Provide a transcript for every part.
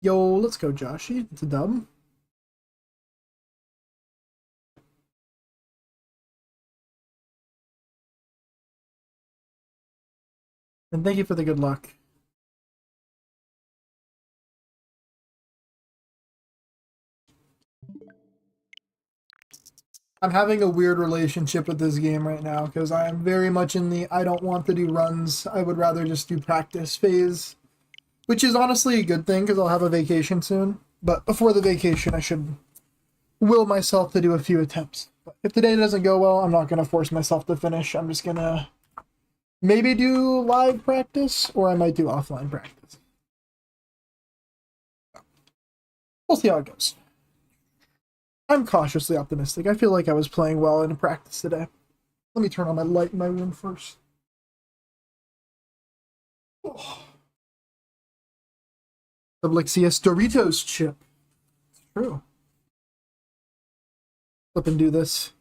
Yo, let's go, Joshy. It's a dub. And thank you for the good luck. I'm having a weird relationship with this game right now because I am very much in the I don't want to do runs. I would rather just do practice phase, which is honestly a good thing because I'll have a vacation soon. But before the vacation, I should will myself to do a few attempts. But if the day doesn't go well, I'm not going to force myself to finish. I'm just going to maybe do live practice or I might do offline practice. We'll see how it goes. I'm cautiously optimistic. I feel like I was playing well in practice today. Let me turn on my light in my room first. Oh. The Blixius Doritos chip. It's true. Flip and do this.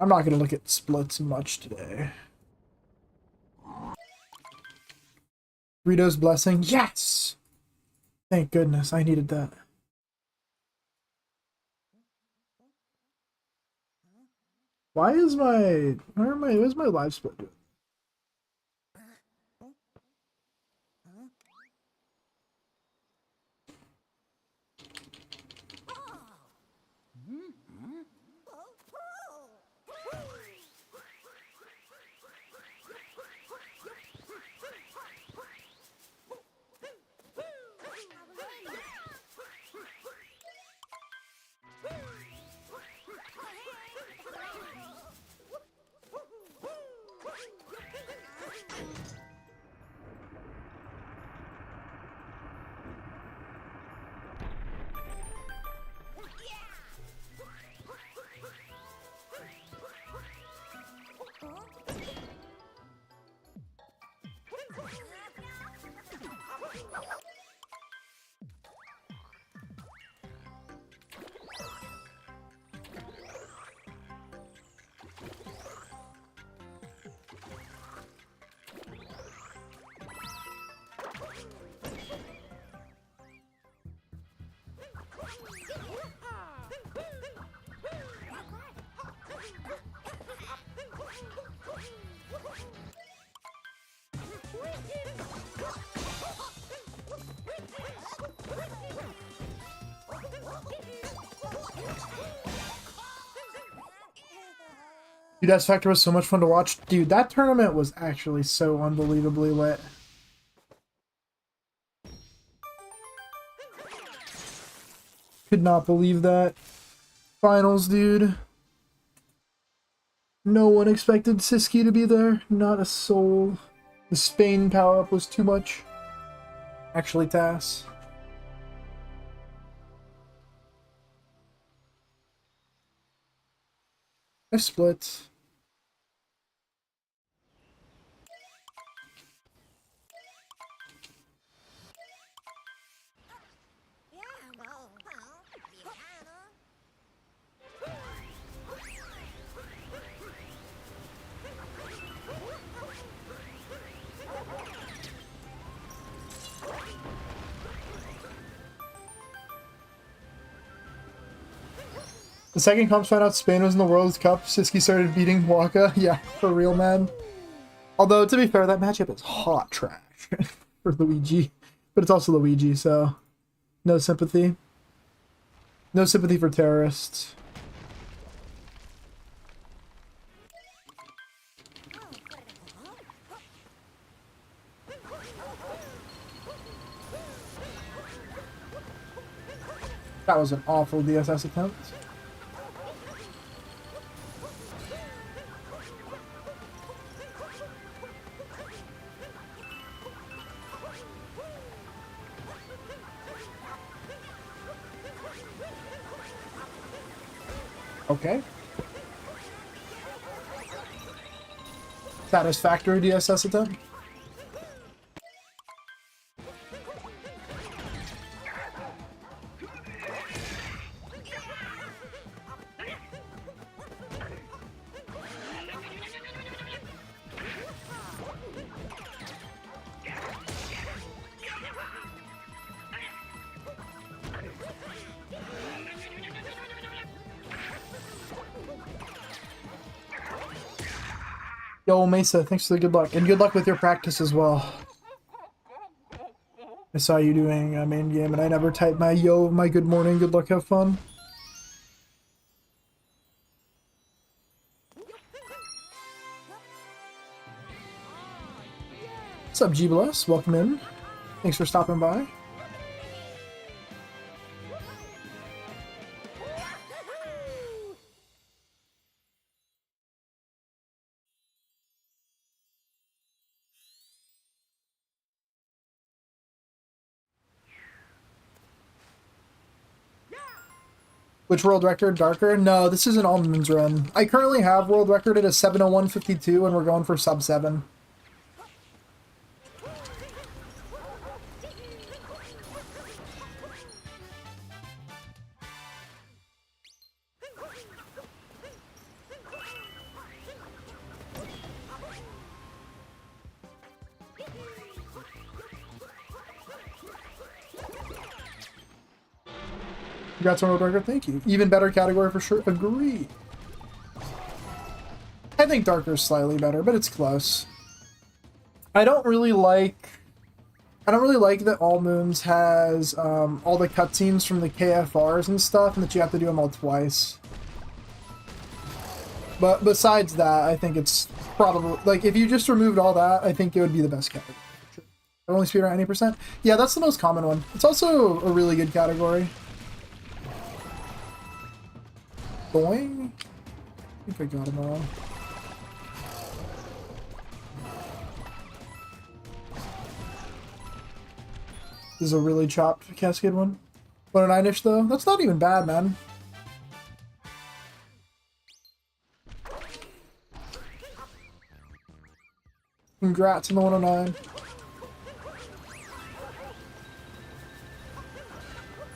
I'm not going to look at splits much today. Doritos Blessing. Yes! Thank goodness. I needed that. Why is my... Where's my live split doing? Dude, S Factor was so much fun to watch. Dude, that tournament was actually so unbelievably lit. Could not believe that. Finals, dude. No one expected Siski to be there. Not a soul. The Spain power-up was too much. Actually, Tass. I split. The second comps found out Spain was in the World Cup, Siski started beating Waka. Yeah, for real, man. Although, to be fair, that matchup is hot trash for Luigi. But it's also Luigi, so no sympathy. No sympathy for terrorists. That was an awful DSS attempt. Okay. Satisfactory DSS attempt. Yo, Mesa, thanks for the good luck. And good luck with your practice as well. I saw you doing a main game, and I never typed my yo, my good morning, good luck, have fun. What's up, G-Bless? Welcome in. Thanks for stopping by. Which world record? Darker? No, this isn't Almond's run. I currently have world record at a 7:01:52, and we're going for sub 7. Congrats on world record, thank you. Even better category for sure. Agree. I think Darker's slightly better, but it's close. I don't really like that All Moons has all the cutscenes from the KFRs and stuff, and that you have to do them all twice. But besides that, I think it's probably, like, if you just removed all that, I think it would be the best category. Sure. Only speed around 80%? Yeah, that's the most common one. It's also a really good category. Boing? I think I got him all. This is a really chopped Cascade one. But a 9-ish though? That's not even bad, man. Congrats on the 109.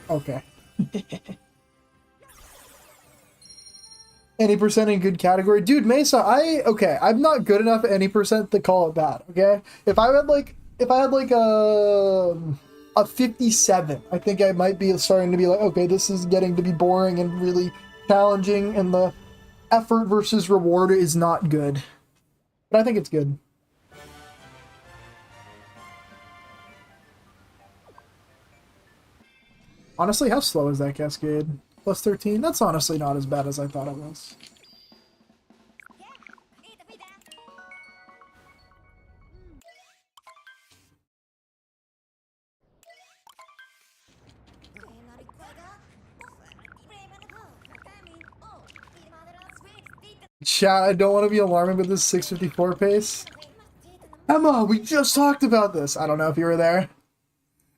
Okay. Any percent in good category? Dude, Mesa, okay, I'm not good enough at any percent to call it bad, okay? If I had like a 57, I think I might be starting to be like, okay, this is getting to be boring and really challenging, and the effort versus reward is not good. But I think it's good. Honestly, how slow is that Cascade? Plus 13? That's honestly not as bad as I thought it was. Chat, I don't want to be alarming with this 654 pace. Emma, we just talked about this. I don't know if you were there.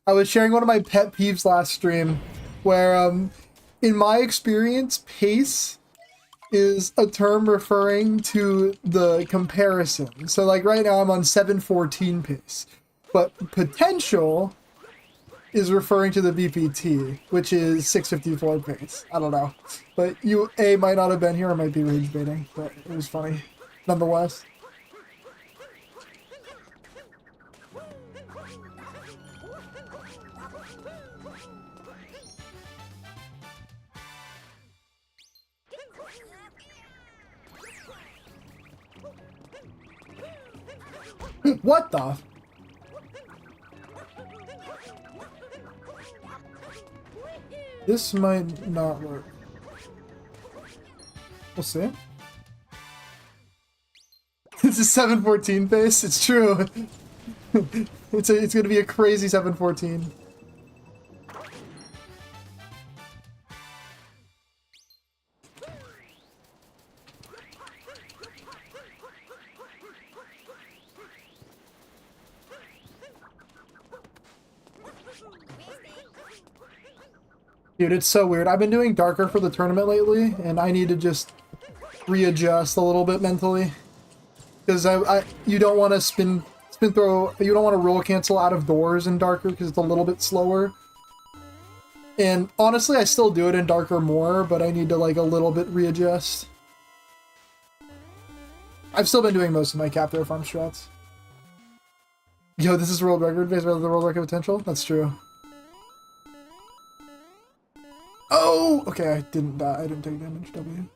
I was sharing one of my pet peeves last stream where, in my experience, pace is a term referring to the comparison. So, like, right now I'm on 714 pace. But potential is referring to the VPT, which is 654 pace. I don't know. But you, A, might not have been here, or might be rage baiting, but it was funny nonetheless. What the? This might not work. We'll see. This is 714 pace. It's true. It's gonna be a crazy 714. Dude, it's so weird. I've been doing Darker for the tournament lately, and I need to just readjust a little bit mentally. Because you don't want to spin throw, you don't want to roll cancel out of doors in Darker because it's a little bit slower. And honestly, I still do it in Darker more, but I need to like a little bit readjust. I've still been doing most of my capture farm strats. Yo, this is world record based on the world record potential? That's true. Oh! Okay, I didn't die. I didn't take damage, W.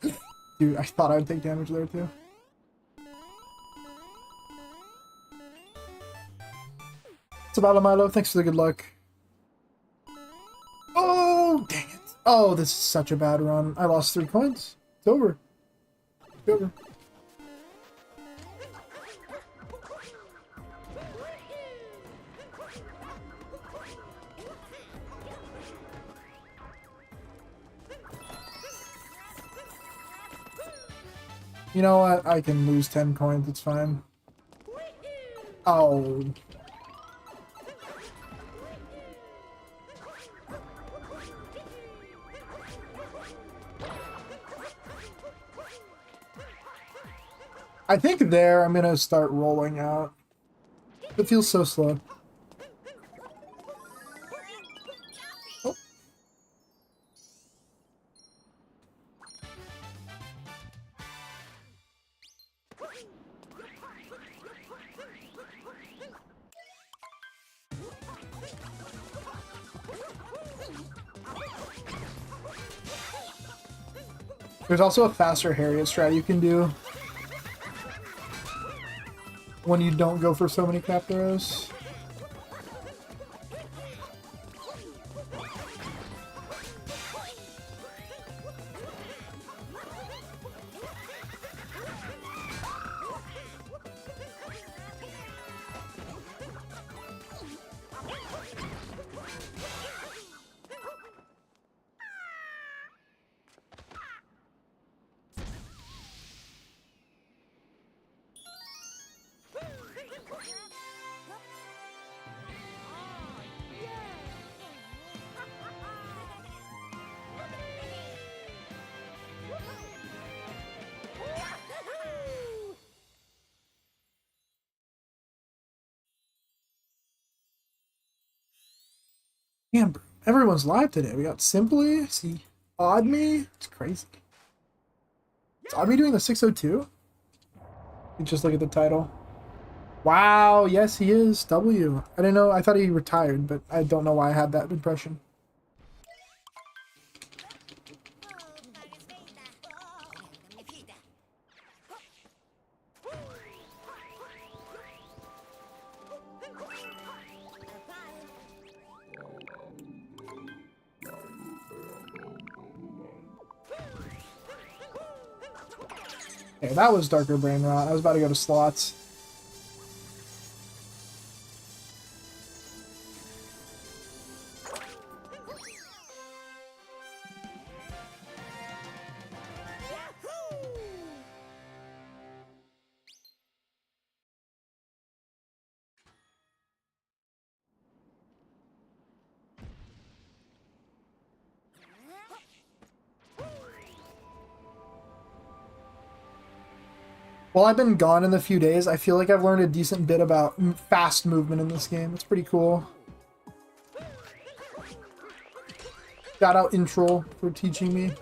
Dude, I thought I would take damage there, too. about it, Milo? Thanks for the good luck. Oh, dang it. Oh, this is such a bad run. I lost 3 coins. It's over. It's over. You know what? I can lose 10 coins. It's fine. Oh. I think there I'm gonna start rolling out. It feels so slow. Oh. There's also a faster Harriet strat you can do when you don't go for so many cap throws. Damn, bro. Everyone's live today. We got Simply, see Odd Me. It's crazy. Is Odd Me doing the 602? You just look at the title. Wow, yes he is. W. I didn't know. I thought he retired, but I don't know why I had that impression. Okay, that was Darker Brain Rot. I was about to go to slots. While I've been gone in the few days, I feel like I've learned a decent bit about fast movement in this game. It's pretty cool. Shout out Intro for teaching me.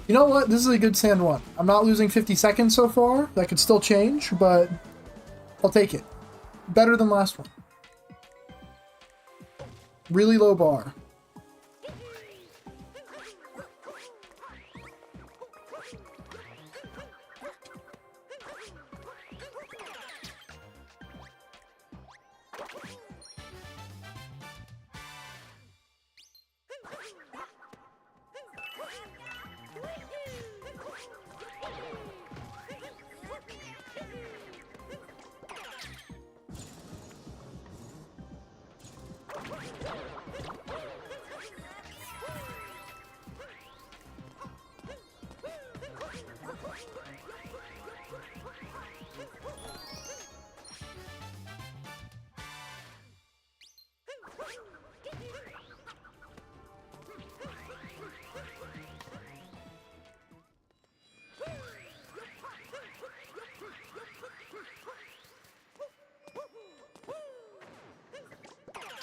You know what? This is a good sand one. I'm not losing 50 seconds so far. That could still change, but I'll take it. Better than last one. Really low bar.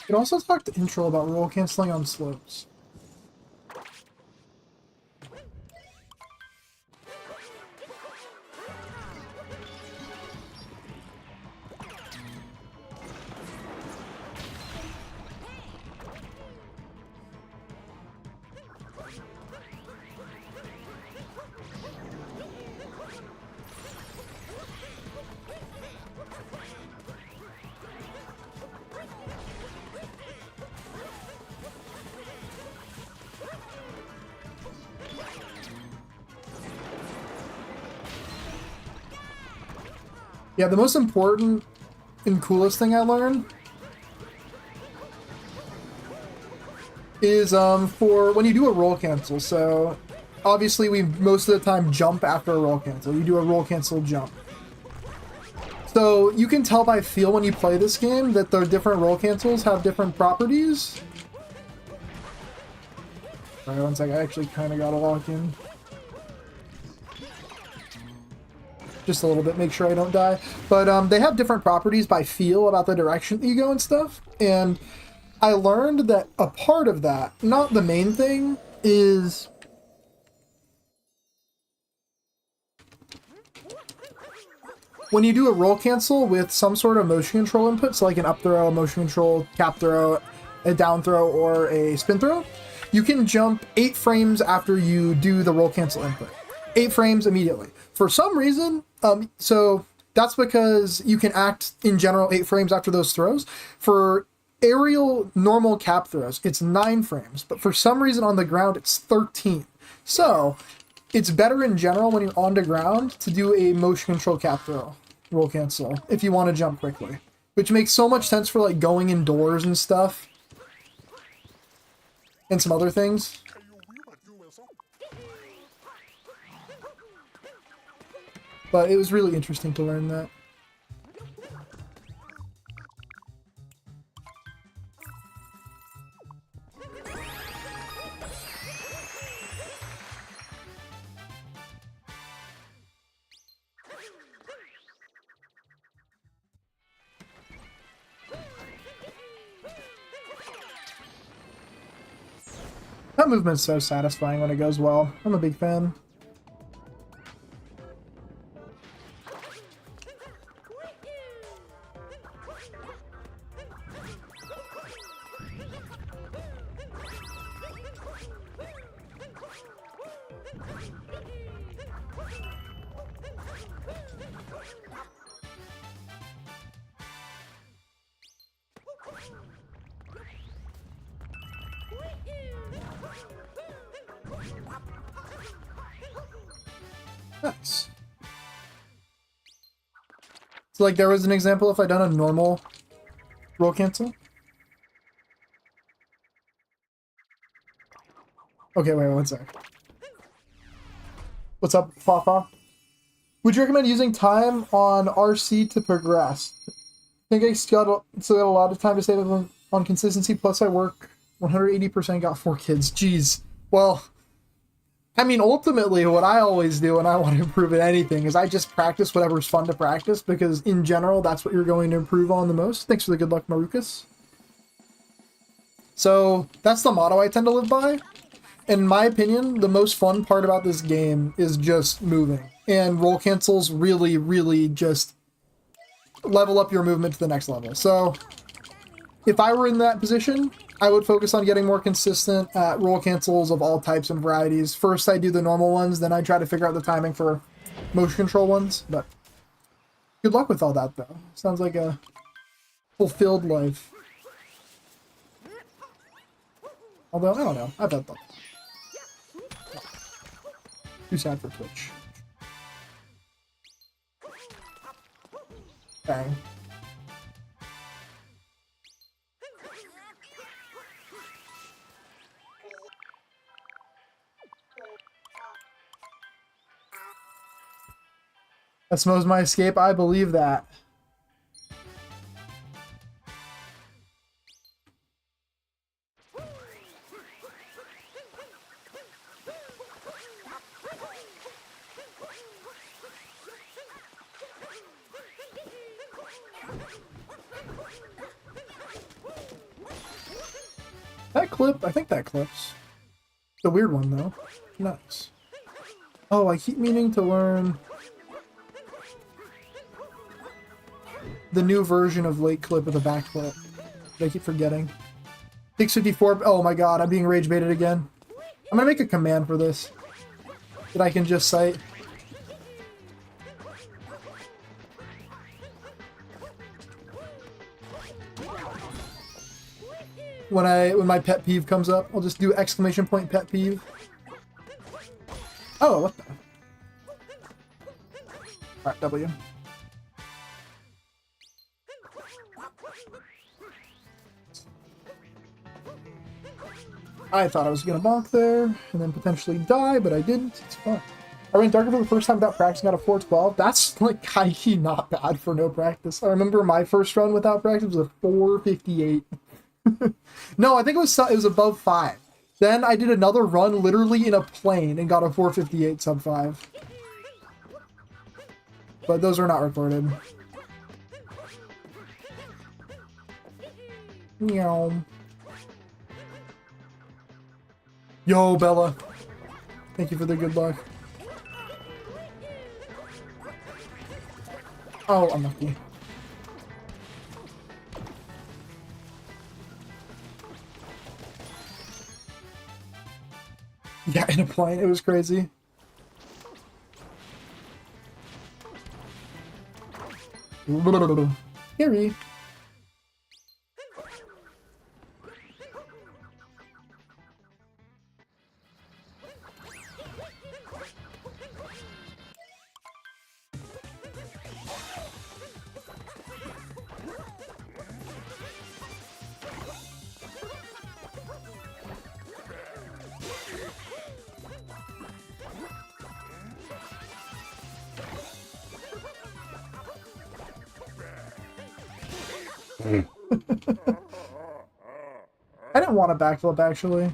You can also talk to Intro about roll canceling on slopes. Yeah, the most important and coolest thing I learned is for when you do a roll cancel. So obviously we most of the time jump after a roll cancel. You do a roll cancel jump. So you can tell by feel when you play this game that the different roll cancels have different properties. Alright, one sec, I actually kind of gotta lock in. Just a little bit, make sure I don't die. But they have different properties by feel about the direction that you go and stuff. And I learned that a part of that, not the main thing, is when you do a roll cancel with some sort of motion control input, so like an up throw, a motion control, cap throw, a down throw, or a spin throw, you can jump 8 frames after you do the roll cancel input. 8 frames immediately. For some reason, so that's because you can act in general 8 frames after those throws. For aerial normal cap throws, it's 9 frames, but for some reason on the ground, it's 13. So it's better in general when you're on the ground to do a motion control cap throw roll cancel if you want to jump quickly, which makes so much sense for like going indoors and stuff and some other things. But it was really interesting to learn that. That movement's so satisfying when it goes well. I'm a big fan. Nice. So like there was an example if I done a normal roll cancel. Okay, wait, one sec. What's up, Fafa? Would you recommend using time on RC to progress? I think I still got a lot of time to save on consistency, plus I work 180%, got 4 kids. Jeez. Well, I mean, ultimately, what I always do when I want to improve at anything is I just practice whatever's fun to practice, because in general, that's what you're going to improve on the most. Thanks for the good luck, Marukas. So that's the motto I tend to live by. In my opinion, the most fun part about this game is just moving. And roll cancels really, really just level up your movement to the next level. So if I were in that position, I would focus on getting more consistent at roll cancels of all types and varieties. First, I do the normal ones, then I try to figure out the timing for motion control ones. But good luck with all that, though. Sounds like a fulfilled life. Although, I don't know. I've had that. Too sad for Twitch. Bang. That smells my escape. I believe that. that clip? I think that clips. It's a weird one, though. Nice. Oh, I keep meaning to learn the new version of late clip with a back clip. I keep forgetting. 654. Oh my god, I'm being rage baited again. I'm gonna make a command for this that I can just cite. When my pet peeve comes up, I'll just do exclamation point pet peeve. Oh, what the? Alright, W. I thought I was gonna bonk there, and then potentially die, but I didn't. It's fun. I ran Darker for the first time without practicing, got a 412. That's like high-key not bad for no practice. I remember my first run without practice was a 458. No, I think it was above 5. Then I did another run literally in a plane and got a 458 sub 5. But those are not recorded. Meow. Yo, Bella. Thank you for the good luck. Oh, unlucky. Yeah, in a plane. It was crazy. Harry. I didn't want a backflip, actually.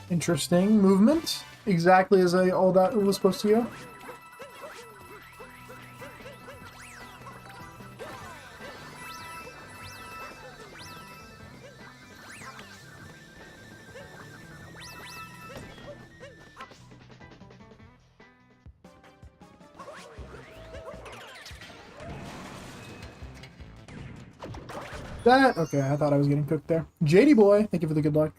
Interesting movement. Exactly as all that was supposed to go. That, okay, I thought I was getting cooked there. JD boy, thank you for the good luck.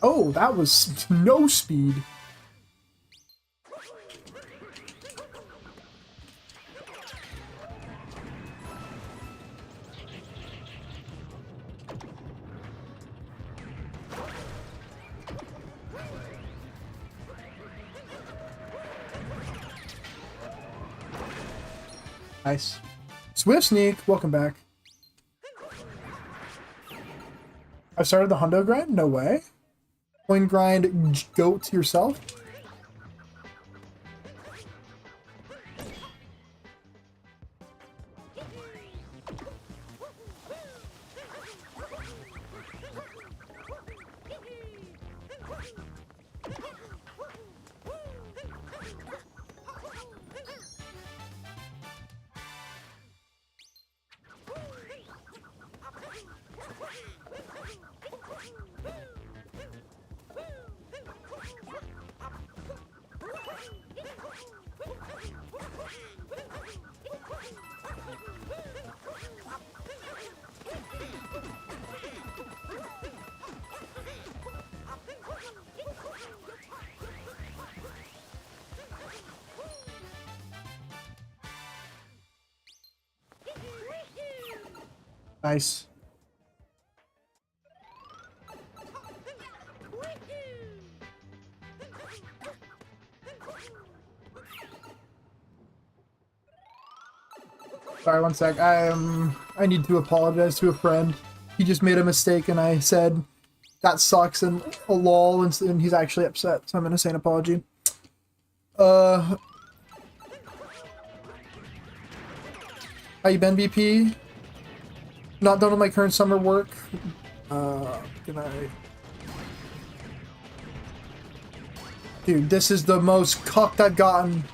Oh, that was no speed. Nice. Swift Sneak, welcome back. I've started the hundo grind? No way. Coin grind goat yourself? Nice. Sorry, one sec. I need to apologize to a friend. He just made a mistake and I said that sucks and a lol and he's actually upset, so I'm gonna say an apology. How you been, BP? Not done with my current summer work. Good night. Dude, this is the most cucked I've gotten.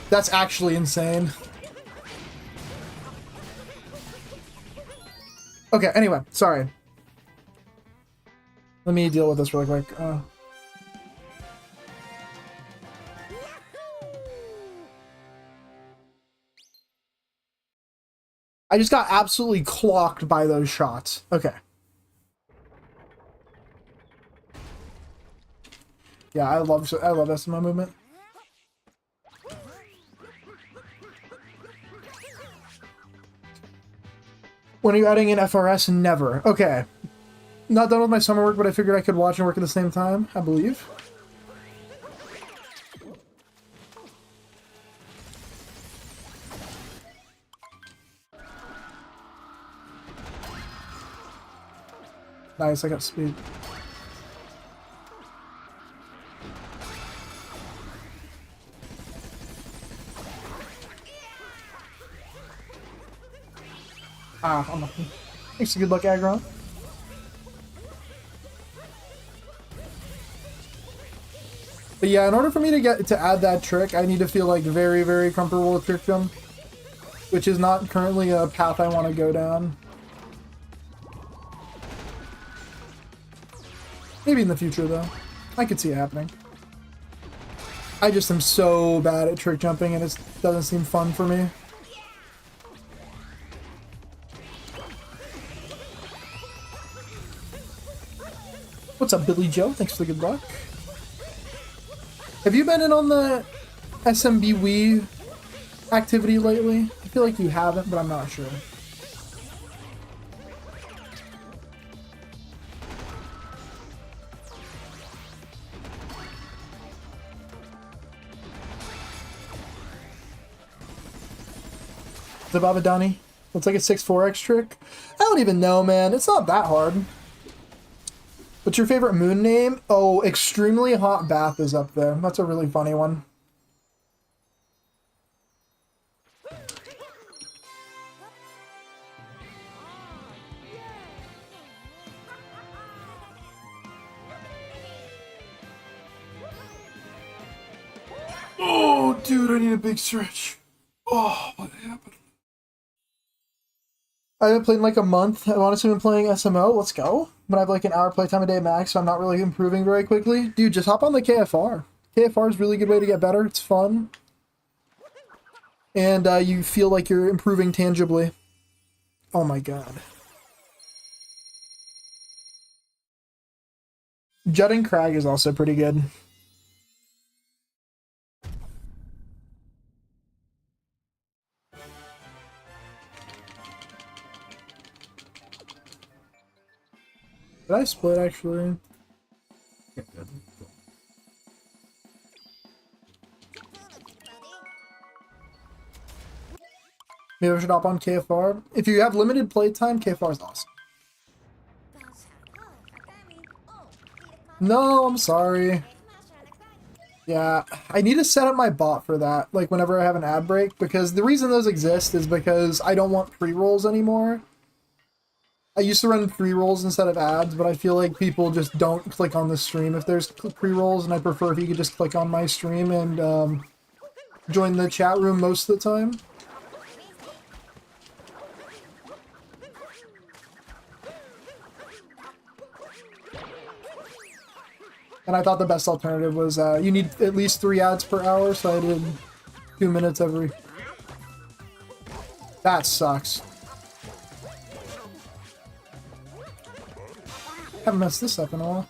That's actually insane. Okay, anyway, sorry. Let me deal with this really quick. I just got absolutely clocked by those shots. Okay. Yeah, I love SMO movement. When are you adding in FRS? Never. Okay. Not done with my summer work, but I figured I could watch and work at the same time, I believe. Nice, I got speed. Ah, unlucky. Thanks, good luck, aggro. But yeah, in order for me to add that trick, I need to feel like very, very comfortable with trick jump, which is not currently a path I want to go down. Maybe in the future, though. I could see it happening. I just am so bad at trick jumping, and it doesn't seem fun for me. What's up, Billy Joe? Thanks for the good luck. Have you been in on the SMB Wii activity lately? I feel like you haven't, but I'm not sure. The Babadani. Looks like a 6-4x trick. I don't even know, man. It's not that hard. What's your favorite moon name? Oh, Extremely Hot Bath is up there. That's a really funny one. Oh, dude, I need a big stretch. Oh, what happened? I haven't played in like a month. I've honestly been playing SMO. Let's go. But I have like an hour playtime a day max, so I'm not really improving very quickly. Dude, just hop on the KFR. KFR is a really good way to get better. It's fun. And you feel like you're improving tangibly. Oh my god. Judding Crag is also pretty good. Did I split, actually? Maybe I should hop on KFR. If you have limited playtime, KFR is awesome. No, I'm sorry. Yeah, I need to set up my bot for that, like whenever I have an ad break, because the reason those exist is because I don't want pre-rolls anymore. I used to run pre-rolls instead of ads, but I feel like people just don't click on the stream if there's pre-rolls, and I prefer if you could just click on my stream and join the chat room most of the time. And I thought the best alternative was you need at least 3 ads per hour, so I did 2 minutes every. That sucks. Haven't messed this up in a while.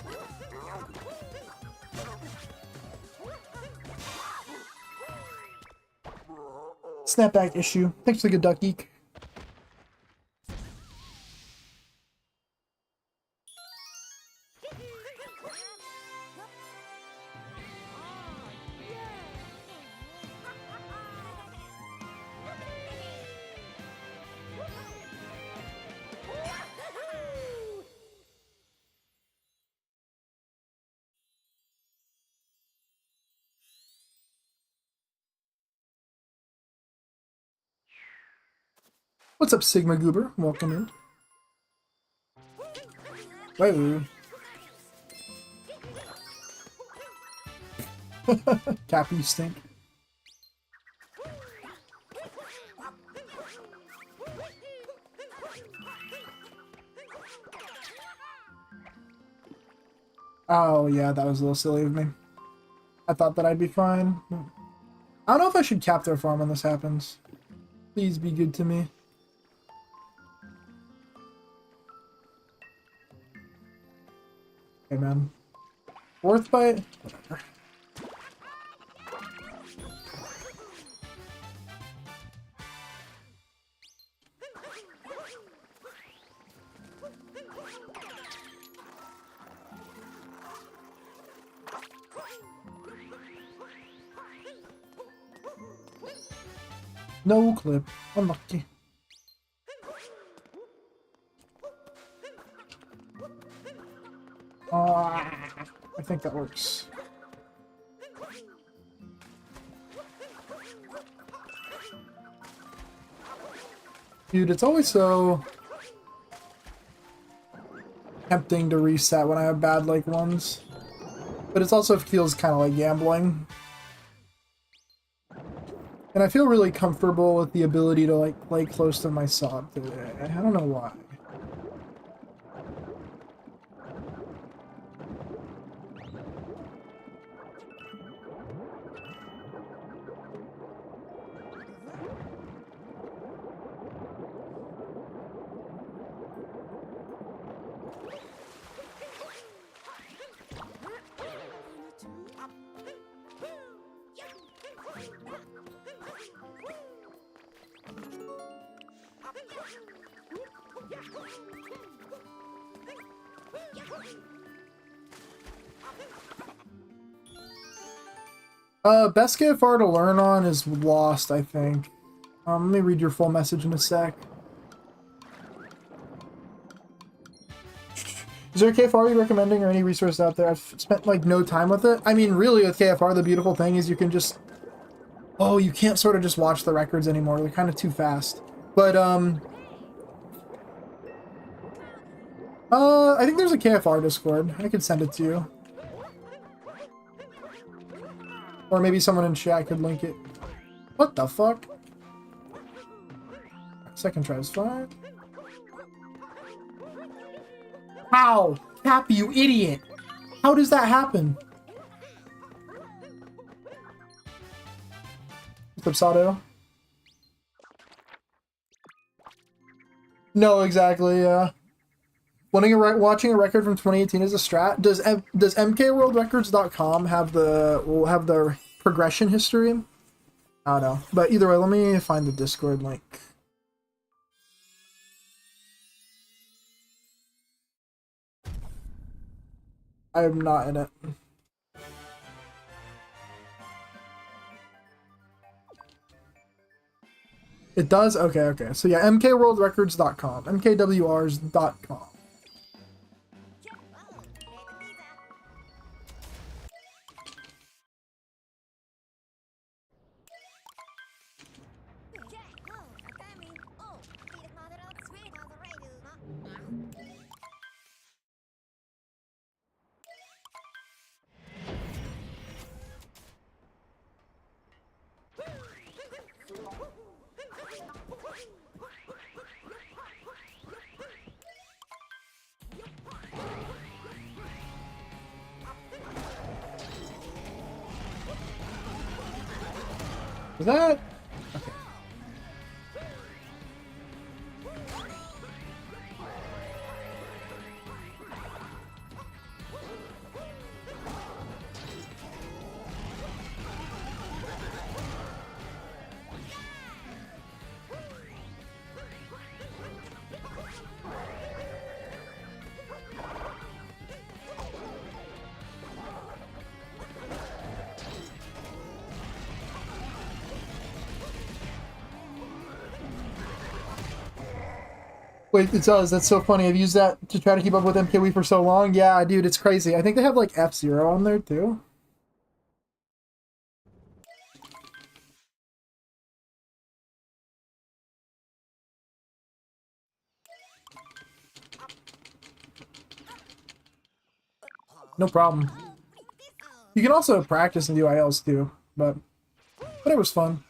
Snapback issue. Thanks for the good duck geek. What's up, Sigma Goober? Welcome in. Whoa. Cappy, you stink. Oh, yeah, that was a little silly of me. I thought that I'd be fine. I don't know if I should cap their farm when this happens. Please be good to me. Hey, man. Fourth bite? Whatever. No clip. Unlucky. I think that works. Dude, it's always so tempting to reset when I have bad like ones. But it also feels kind of like gambling. And I feel really comfortable with the ability to like play close to my sod today. I don't know why. Best KFR to learn on is Lost, I think. Let me read your full message in a sec. Is there a KFR you're recommending or any resource out there? I've spent like no time with it. I mean, really with KFR, the beautiful thing is you can just... Oh, you can't sort of just watch the records anymore. They're kind of too fast. But, I think there's a KFR Discord. I could send it to you. Or maybe someone in chat could link it. What the fuck? Second try is fine. How? Cappy, you idiot! How does that happen? Flipsado? No, exactly, yeah. Watching a record from 2018 is a strat. Does MKWorldRecords.com have the progression history? I don't know. But either way, let me find the Discord link. I am not in it. It does? Okay, okay. So yeah, MKWorldRecords.com. MKWRs.com. Is that? Okay. Wait, it does. That's so funny. I've used that to try to keep up with MKW for so long. Yeah, dude, it's crazy. I think they have like F-Zero on there too. No problem. You can also practice and do ILs too, but it was fun.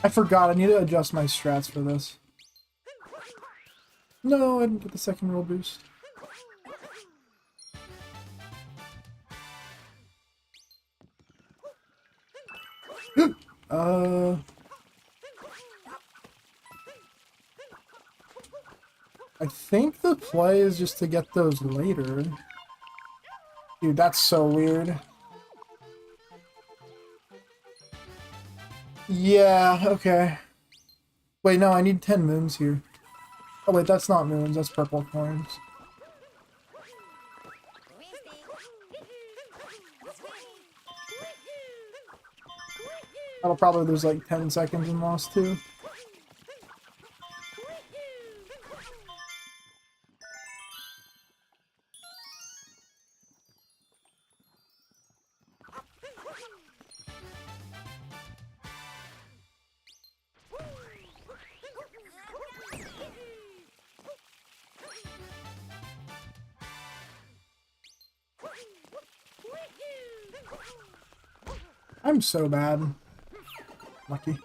I forgot, I need to adjust my strats for this. No, I didn't get the second roll boost. I think the play is just to get those later. Dude, that's so weird. Yeah, okay. Wait, no, I need 10 moons here. Oh wait, that's not moons, that's purple coins. That'll probably lose like 10 seconds in loss too. I'm so bad. Lucky.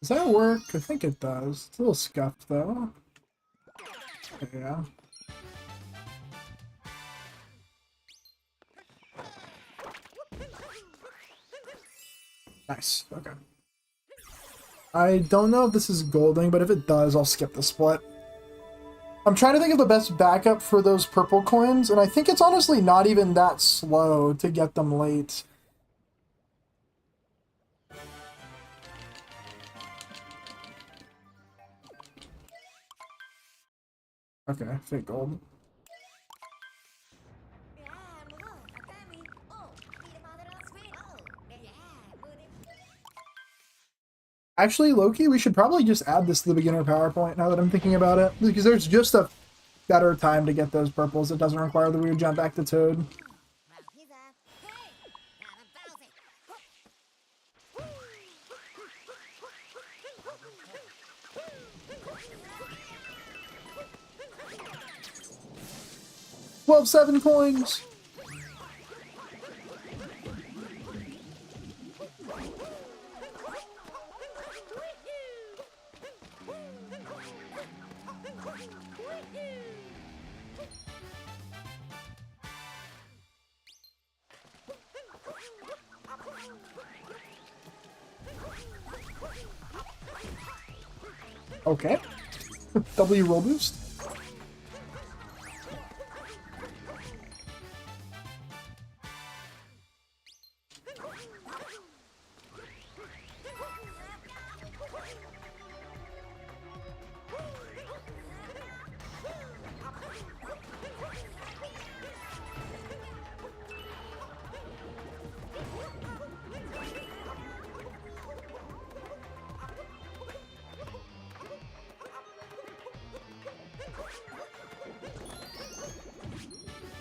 Does that work? I think it does. It's a little scuffed though. Yeah. Nice. Okay. I don't know if this is golding, but if it does, I'll skip the split. I'm trying to think of the best backup for those purple coins, and I think it's honestly not even that slow to get them late. Okay, fake gold. Actually, Loki, we should probably just add this to the beginner PowerPoint now that I'm thinking about it. Because there's just a better time to get those purples. It doesn't require the weird jump back to Toad. Well, 7 coins! Okay. W roll boost.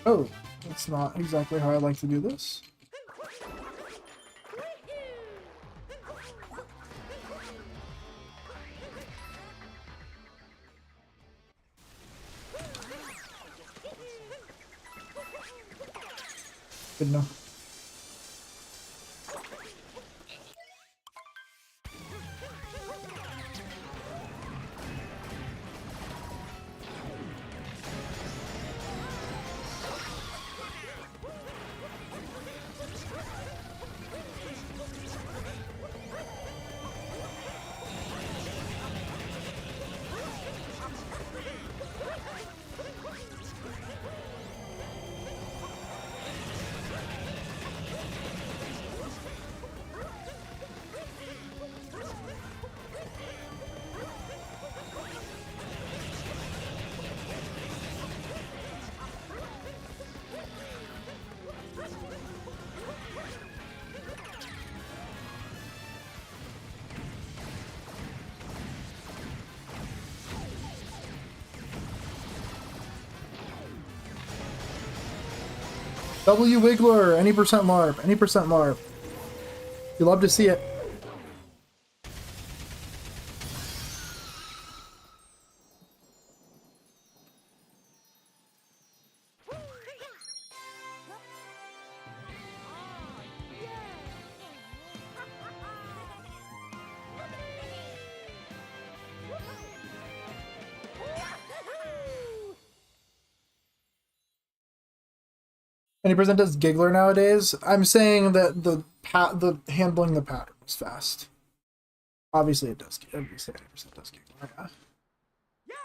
Oh, that's not exactly how I like to do this. Good enough. W Wiggler, any percent LARP, any percent LARP. You love to see it. Any percent does Giggler nowadays? I'm saying that the handling the pattern is fast. Obviously it does. Obviously 80% does Giggler. Yeah.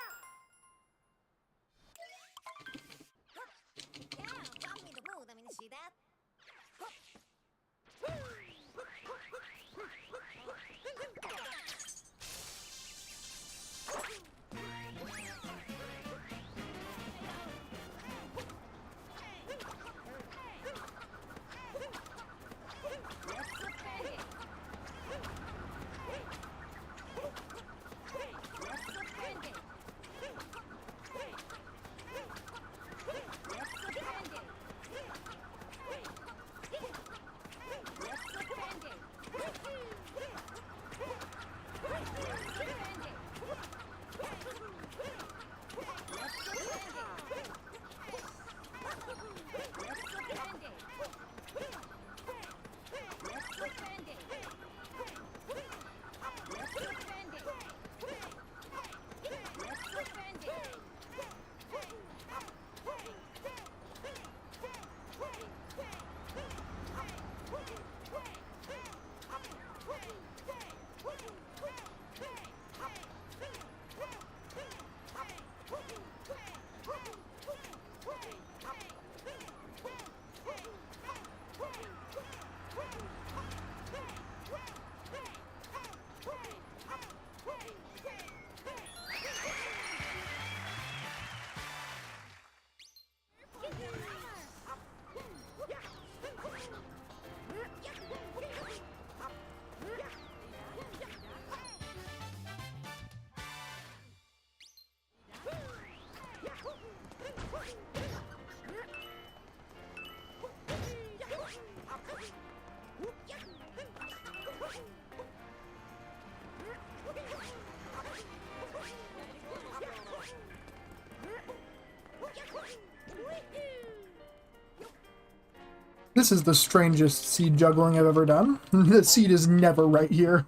This is the strangest seed juggling I've ever done. The seed is never right here.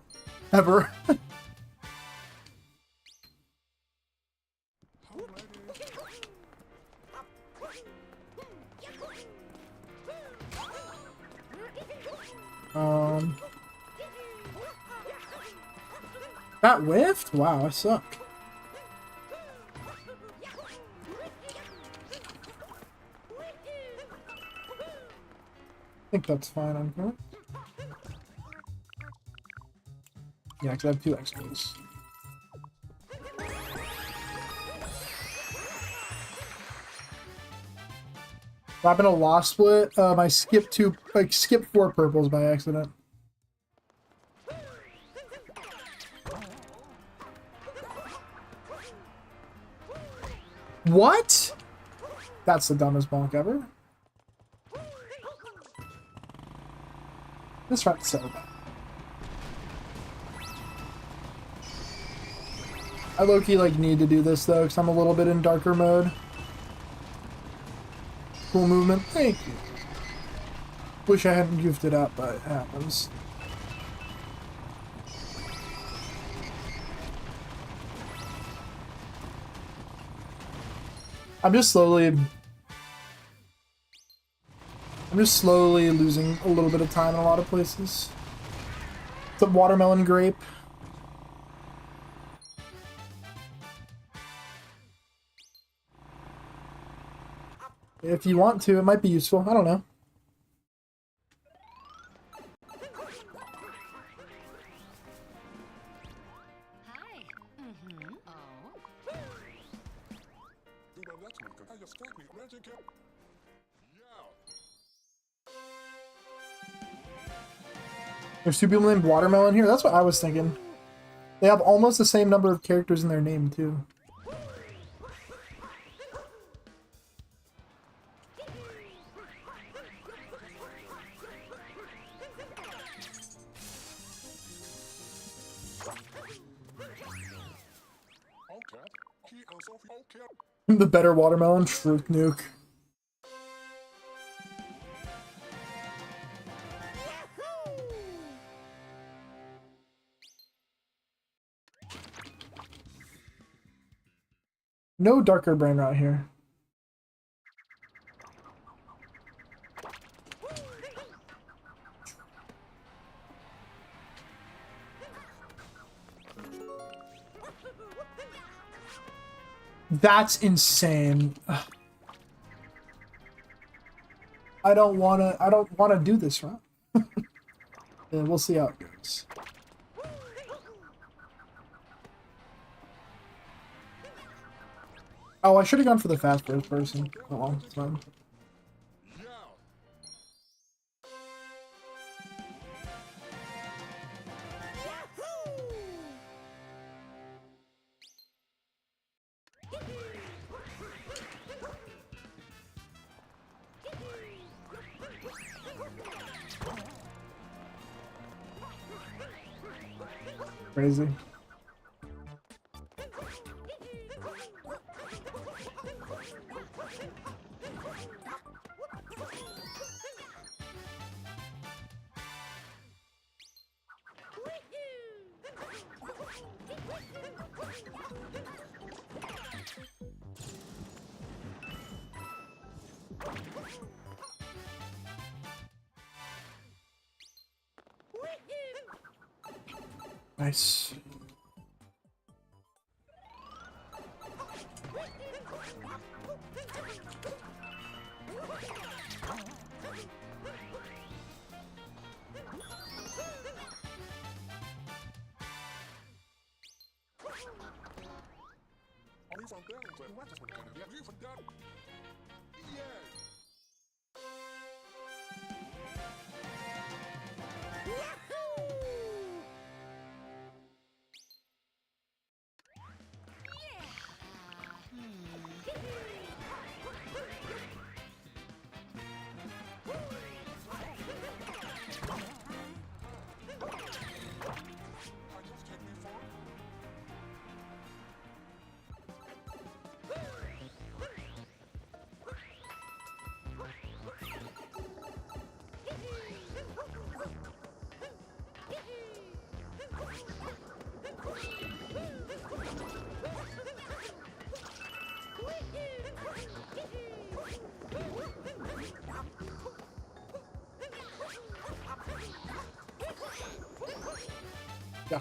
Ever. That whiffed? Wow, I suck. I think that's fine on here. Yeah, because I have 2 extras. What happened to Lost Split? I skipped 4 purples by accident. What? That's the dumbest bonk ever. This fight's so bad. I low-key like need to do this though, because I'm a little bit in darker mode. Cool movement. Thank you. Wish I hadn't goofed it up, but it happens. I'm just slowly losing a little bit of time in a lot of places. It's a watermelon grape. If you want to, it might be useful. I don't know. There's two people named Watermelon here? That's what I was thinking. They have almost the same number of characters in their name, too. The better watermelon, Truth Nuke. No darker brain rot here. That's insane. Ugh. I don't wanna do this, right? Yeah, we'll see how it goes. Oh, I should have gone for the fast first person. Oh, well, it's fine. Crazy. Nice. Yeah.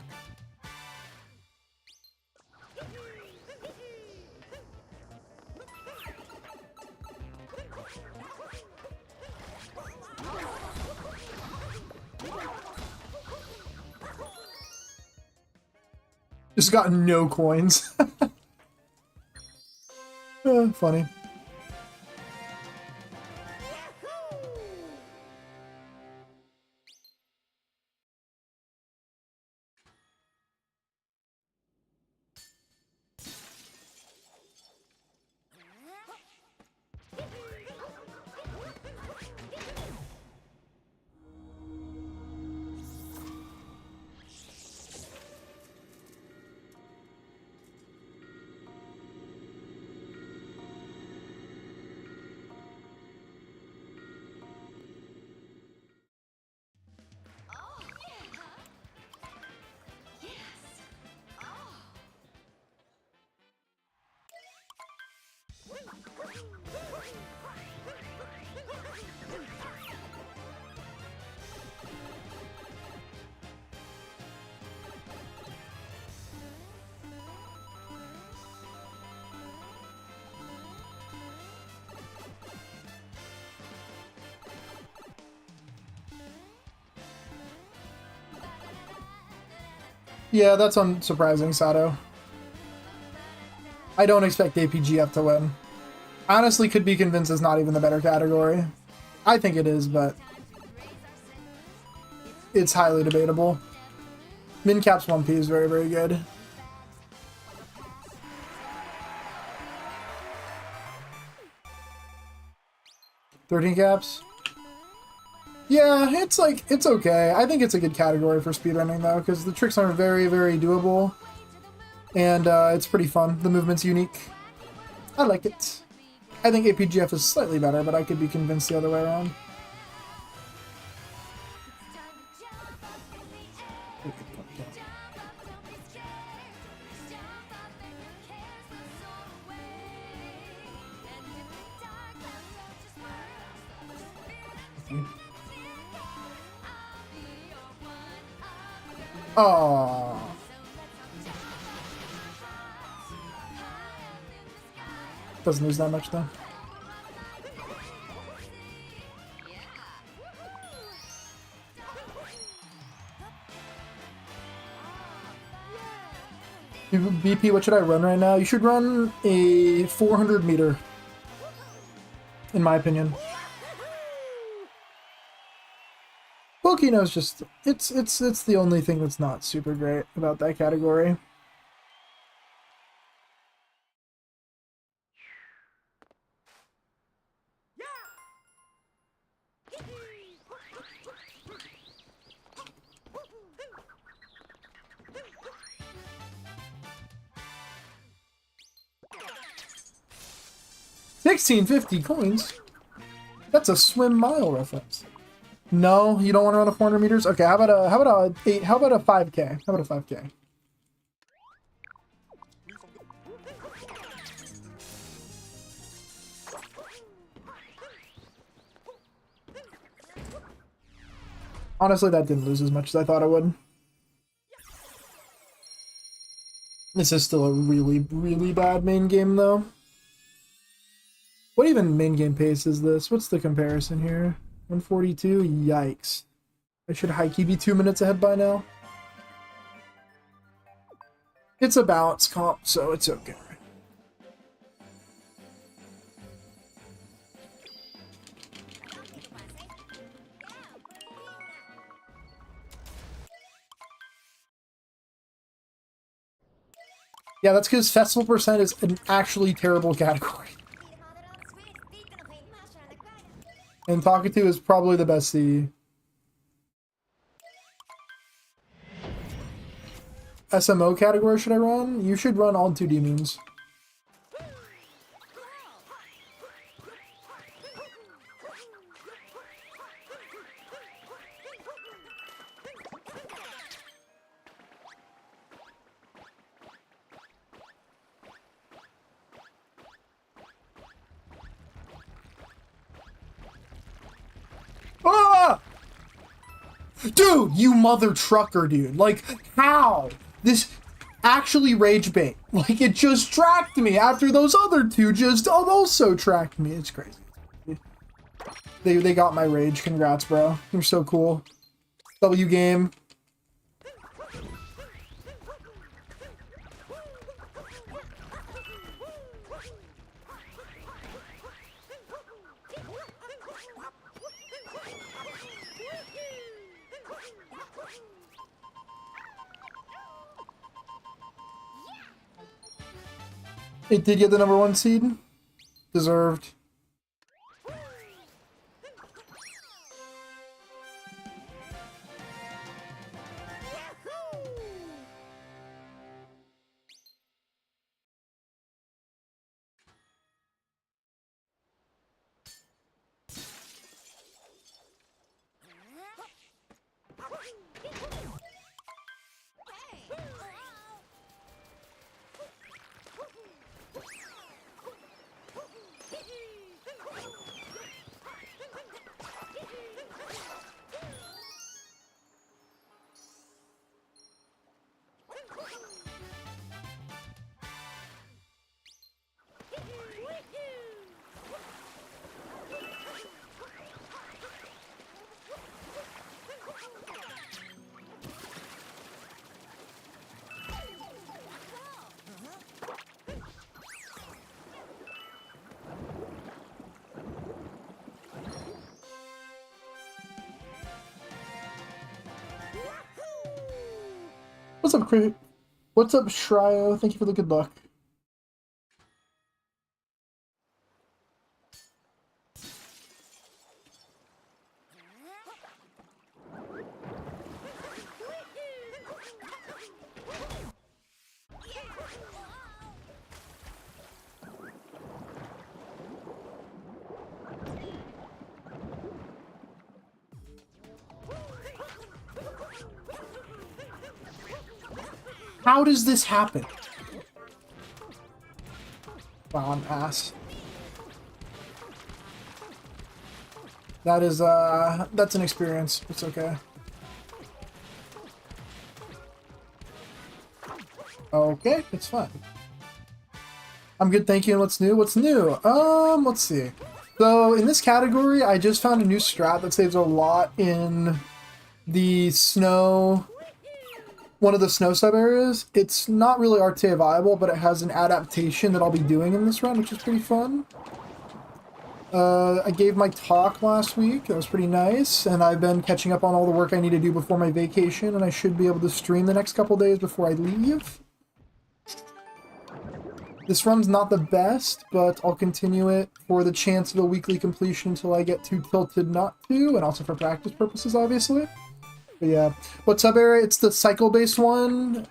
Just got no coins. Funny. Yeah, that's unsurprising, Sato. I don't expect APGF to win. Honestly, could be convinced it's not even the better category. I think it is, but it's highly debatable. Min-Cap's 1P is very, very good. $13 caps? Yeah, it's like, it's okay. I think it's a good category for speedrunning, though, because the tricks are very, very doable. And it's pretty fun. The movement's unique. I like it. I think APGF is slightly better, but I could be convinced the other way around. Oh. Doesn't lose that much though. BP, what should I run right now? You should run a 400 meter, in my opinion. Volcano's just, it's the only thing that's not super great about that category. $16.50 coins? That's a swim mile reference. No, you don't want to run a 400 meters? Okay, how about a 5K? How about a 5K? Honestly, that didn't lose as much as I thought it would. This is still a really, really bad main game, though. What even main game pace is this? What's the comparison here? 142? Yikes. I should high-key be 2 minutes ahead by now. It's a balance comp, so it's okay. Yeah, that's because Festival Percent is an actually terrible category. And Talkatu is probably the best CE. SMO category should I run? You should run all 2D memes. Ah! Dude, you mother trucker, dude. Like, how? This actually rage bait. Like, it just tracked me after those other two just also tracked me. It's crazy. They got my rage. Congrats, bro. You're so cool. W game. It did get the #1 seed. Deserved. What's up, Crit? What's up, Shryo? Thank you for the good luck. How does this happen? Wow, I'm ass. That is, that's an experience. It's okay. Okay, it's fine. I'm good, thank you. And what's new? What's new? Let's see. So, in this category, I just found a new strat that saves a lot in the snow... one of the snow sub areas. It's not really RTA viable, but it has an adaptation that I'll be doing in this run, which is pretty fun. I gave my talk last week. That was pretty nice, and I've been catching up on all the work I need to do before my vacation, and I should be able to stream the next couple days before I leave. This run's not the best, but I'll continue it for the chance of a weekly completion until I get too tilted not to, and also for practice purposes, obviously. But yeah. What sub area? It's the cycle-based one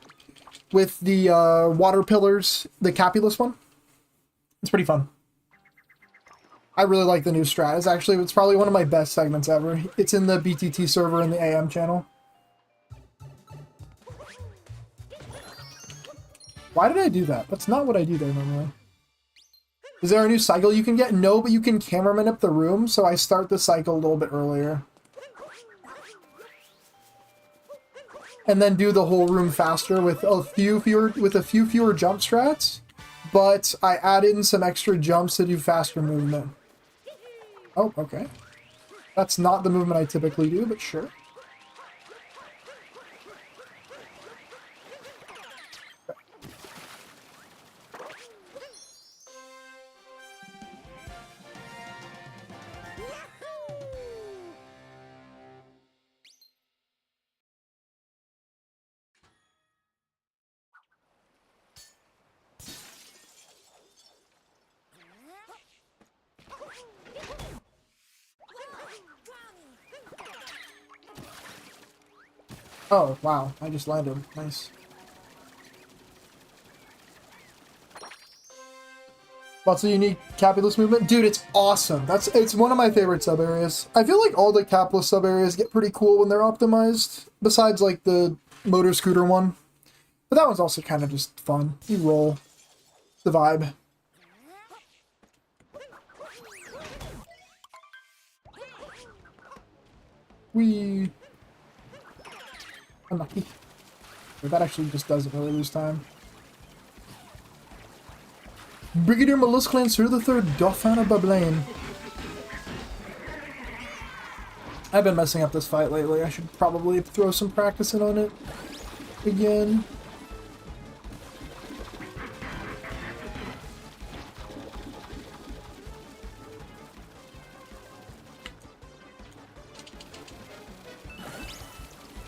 with the water pillars, the Capulus one. It's pretty fun. I really like the new strat. It's probably one of my best segments ever. It's in the BTT server in the AM channel. Why did I do that? That's not what I do there normally. Is there a new cycle you can get? No, but you can cameraman up the room, so I start the cycle a little bit earlier. And then do the whole room faster with a few fewer jump strats, but I add in some extra jumps to do faster movement. Oh, okay. That's not the movement I typically do, but sure. Oh, wow. I just landed. Nice. Lots of unique Capulus movement. Dude, it's awesome. It's one of my favorite sub-areas. I feel like all the Capulus sub-areas get pretty cool when they're optimized, besides like the motor scooter one. But that one's also kind of just fun. You roll. The vibe. Whee! Unlucky. That actually just doesn't really lose time. Brigadier Mollusk Lancer III, Dauphin of Bablaine. I've been messing up this fight lately. I should probably throw some practice in on it again.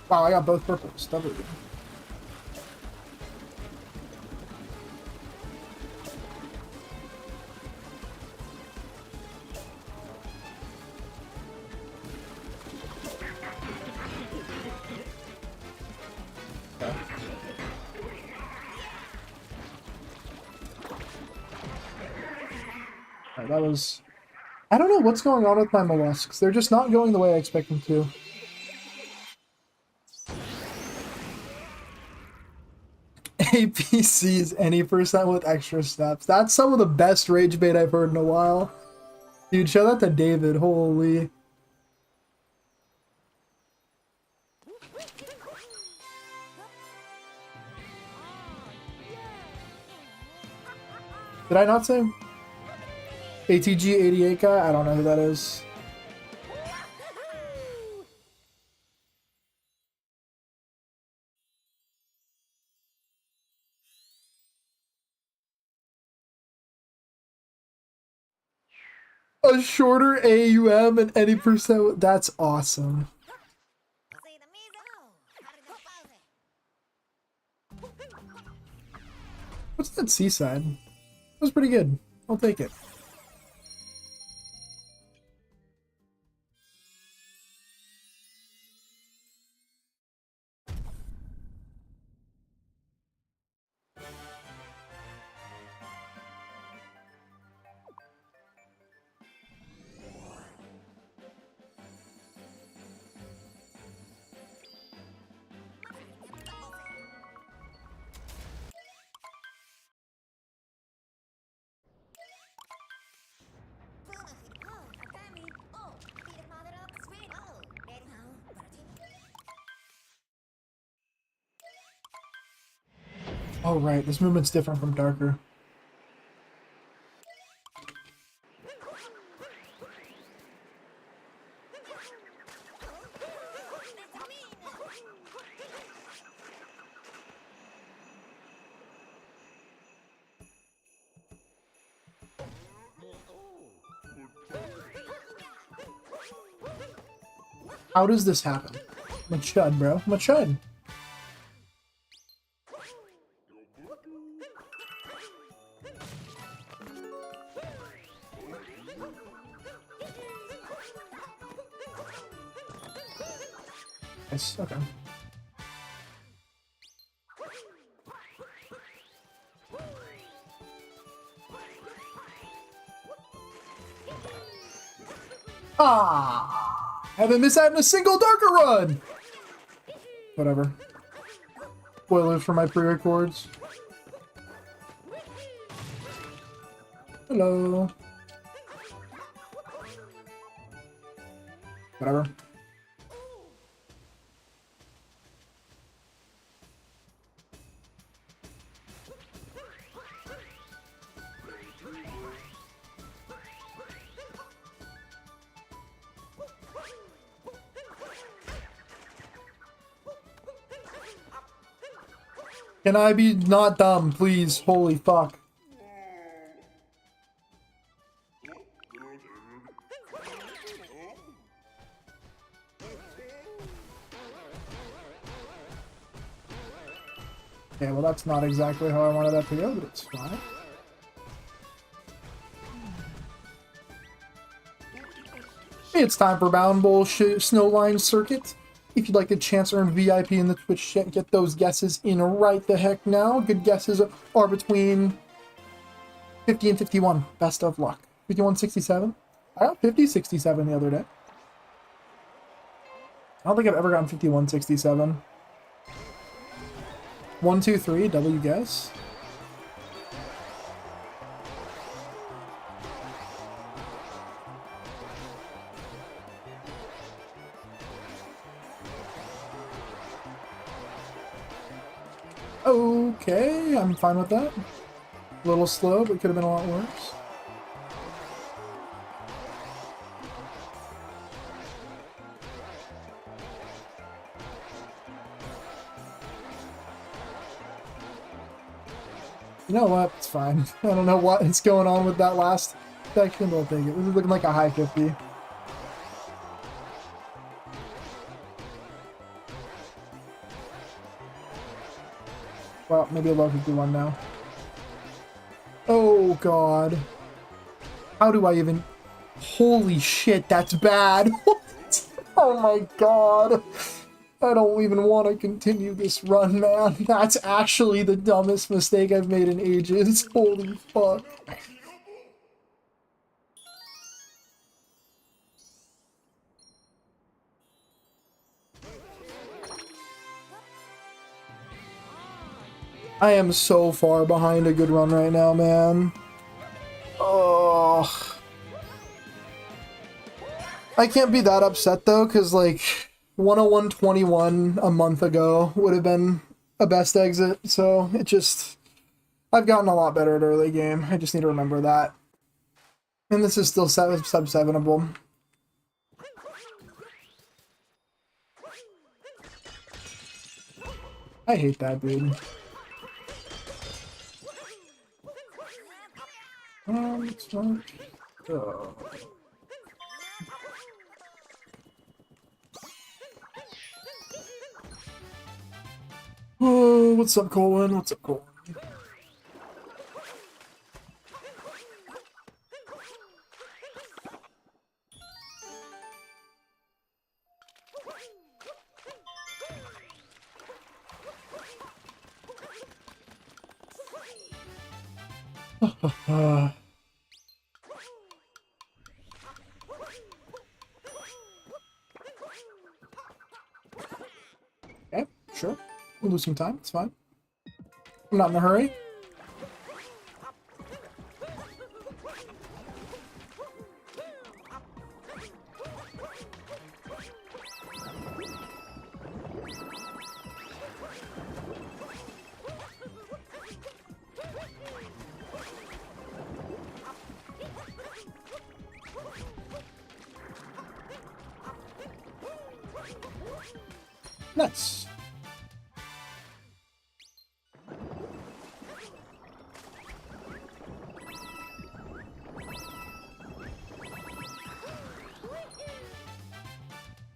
Wow, I got both purples. W. Alright, that was... I don't know what's going on with my mollusks. They're just not going the way I expect them to. APCs any percent with extra steps. That's some of the best rage bait I've heard in a while. Dude, show that to David. Holy. Did I not say ATG88 guy? I don't know who that is. A shorter AUM and any percent. That's awesome. That's Seaside. That was pretty good. I'll take it. Oh, right. This movement's different from Darker. How does this happen? I'm a chud, bro. I'm a chud. Nice. Okay. Ah! Haven't missed out in a single Darker run! Whatever. Spoilers for my pre-records. Hello. Whatever. Can I be not dumb, please? Holy fuck. Okay, well that's not exactly how I wanted that to go, but it's fine. Hey, it's time for Bound Bowl Snowline Circuit. If you'd like a chance to earn VIP in the Twitch chat, get those guesses in right the heck now. Good guesses are between 50 and 51. Best of luck. 51.67. I got 50.67 the other day. I don't think I've ever gotten 51.67. 1, 2, 3. W guess. Okay, I'm fine with that. A little slow, but could have been a lot worse. You know what? It's fine. I don't know what is going on with that last section, but I'll take it. This is looking like a high 50. Well, maybe a low 51 now. Oh, God. How do I even... Holy shit, that's bad. What? Oh, my God. I don't even want to continue this run, man. That's actually the dumbest mistake I've made in ages. Holy fuck. I am so far behind a good run right now, man. Oh. I can't be that upset, though, because, like, 101.21 a month ago would have been a best exit, so it just... I've gotten a lot better at early game. I just need to remember that. And this is still sub-7able. I hate that, dude. It's not... Oh. Oh, what's up, Colin? What's up, Colin? Okay, sure. We'll lose some time. It's fine. I'm not in a hurry. Nice.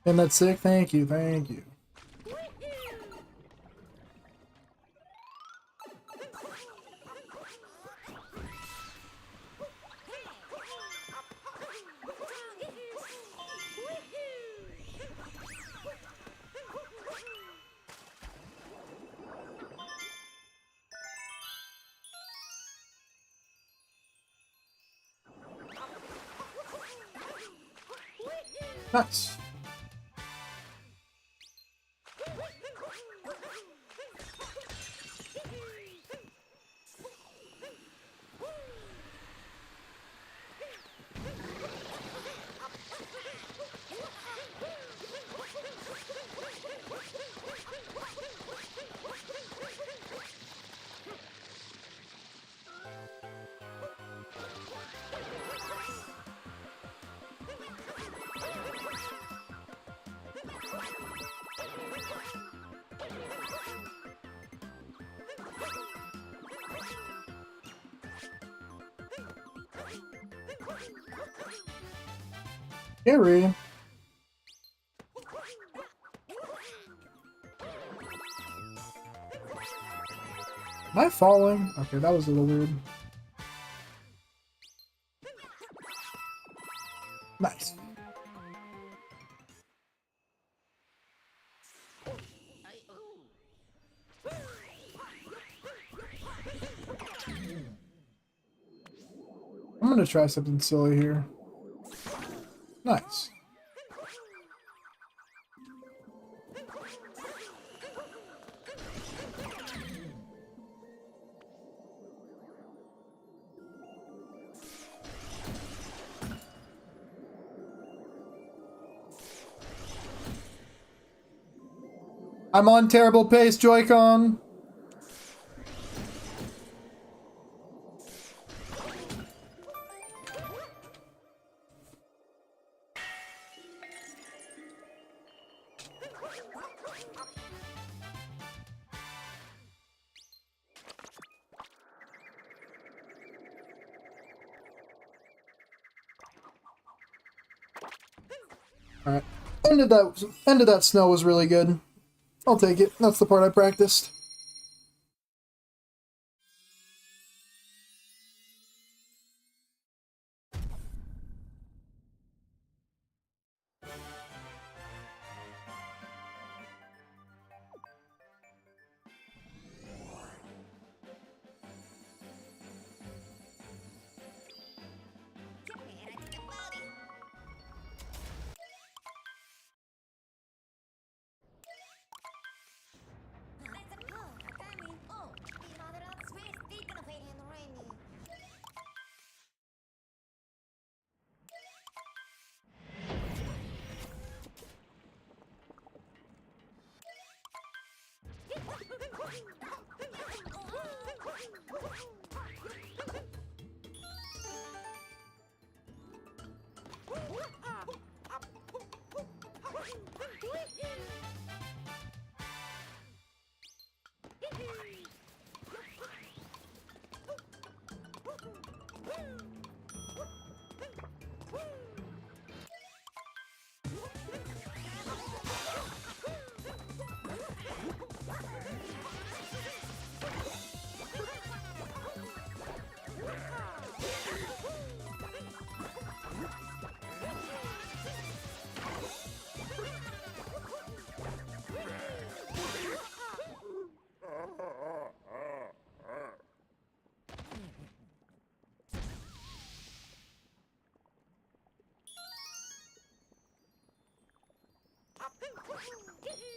And that's sick. Thank you. Thank you. Nice. Scary. Am I falling? Okay, that was a little weird. Nice. I'm gonna try something silly here. Nice. I'm on terrible pace, Joy-Con. Alright. End of that snow was really good. I'll take it. That's the part I practiced.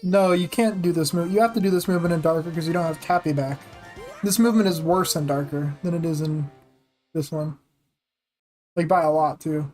No, you can't do this move. You have to do this movement in Darker because you don't have Cappy back. This movement is worse in Darker than it is in this one. Like, by a lot, too.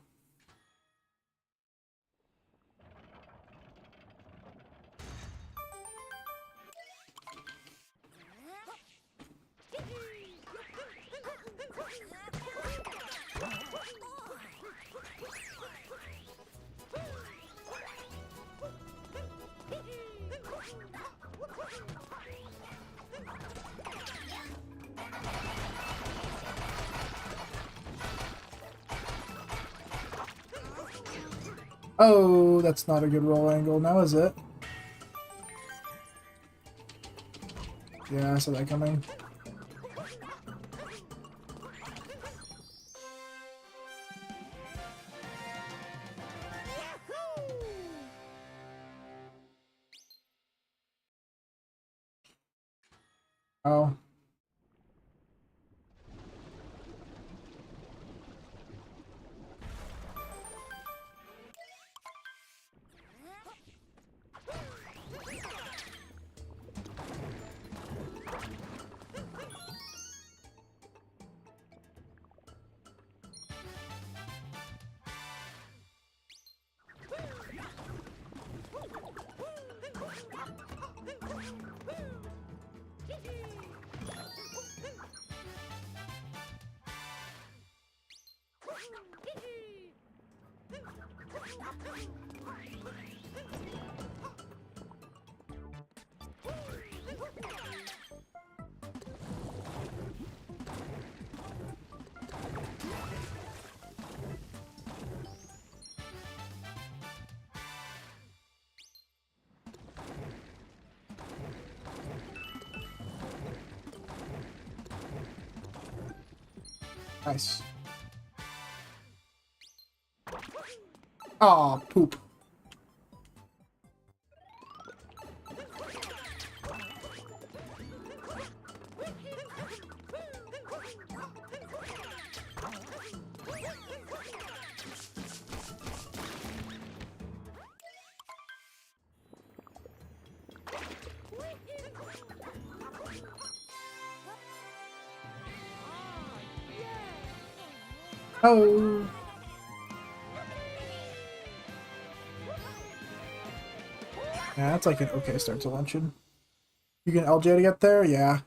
Oh, that's not a good roll angle now, is it? Yeah, I saw that coming. Oh. Nice. Aw, poop. Oh. Yeah, that's like an okay start to luncheon. You can LJ to get there? Yeah.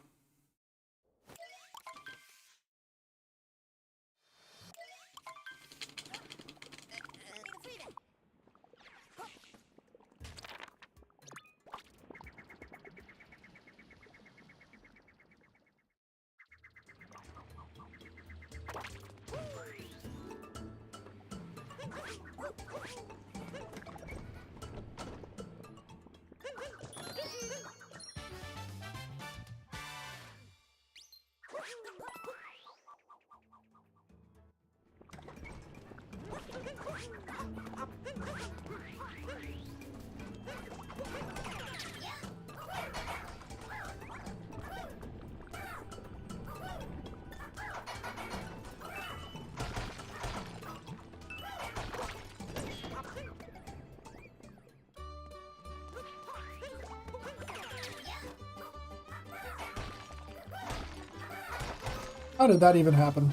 How did that even happen?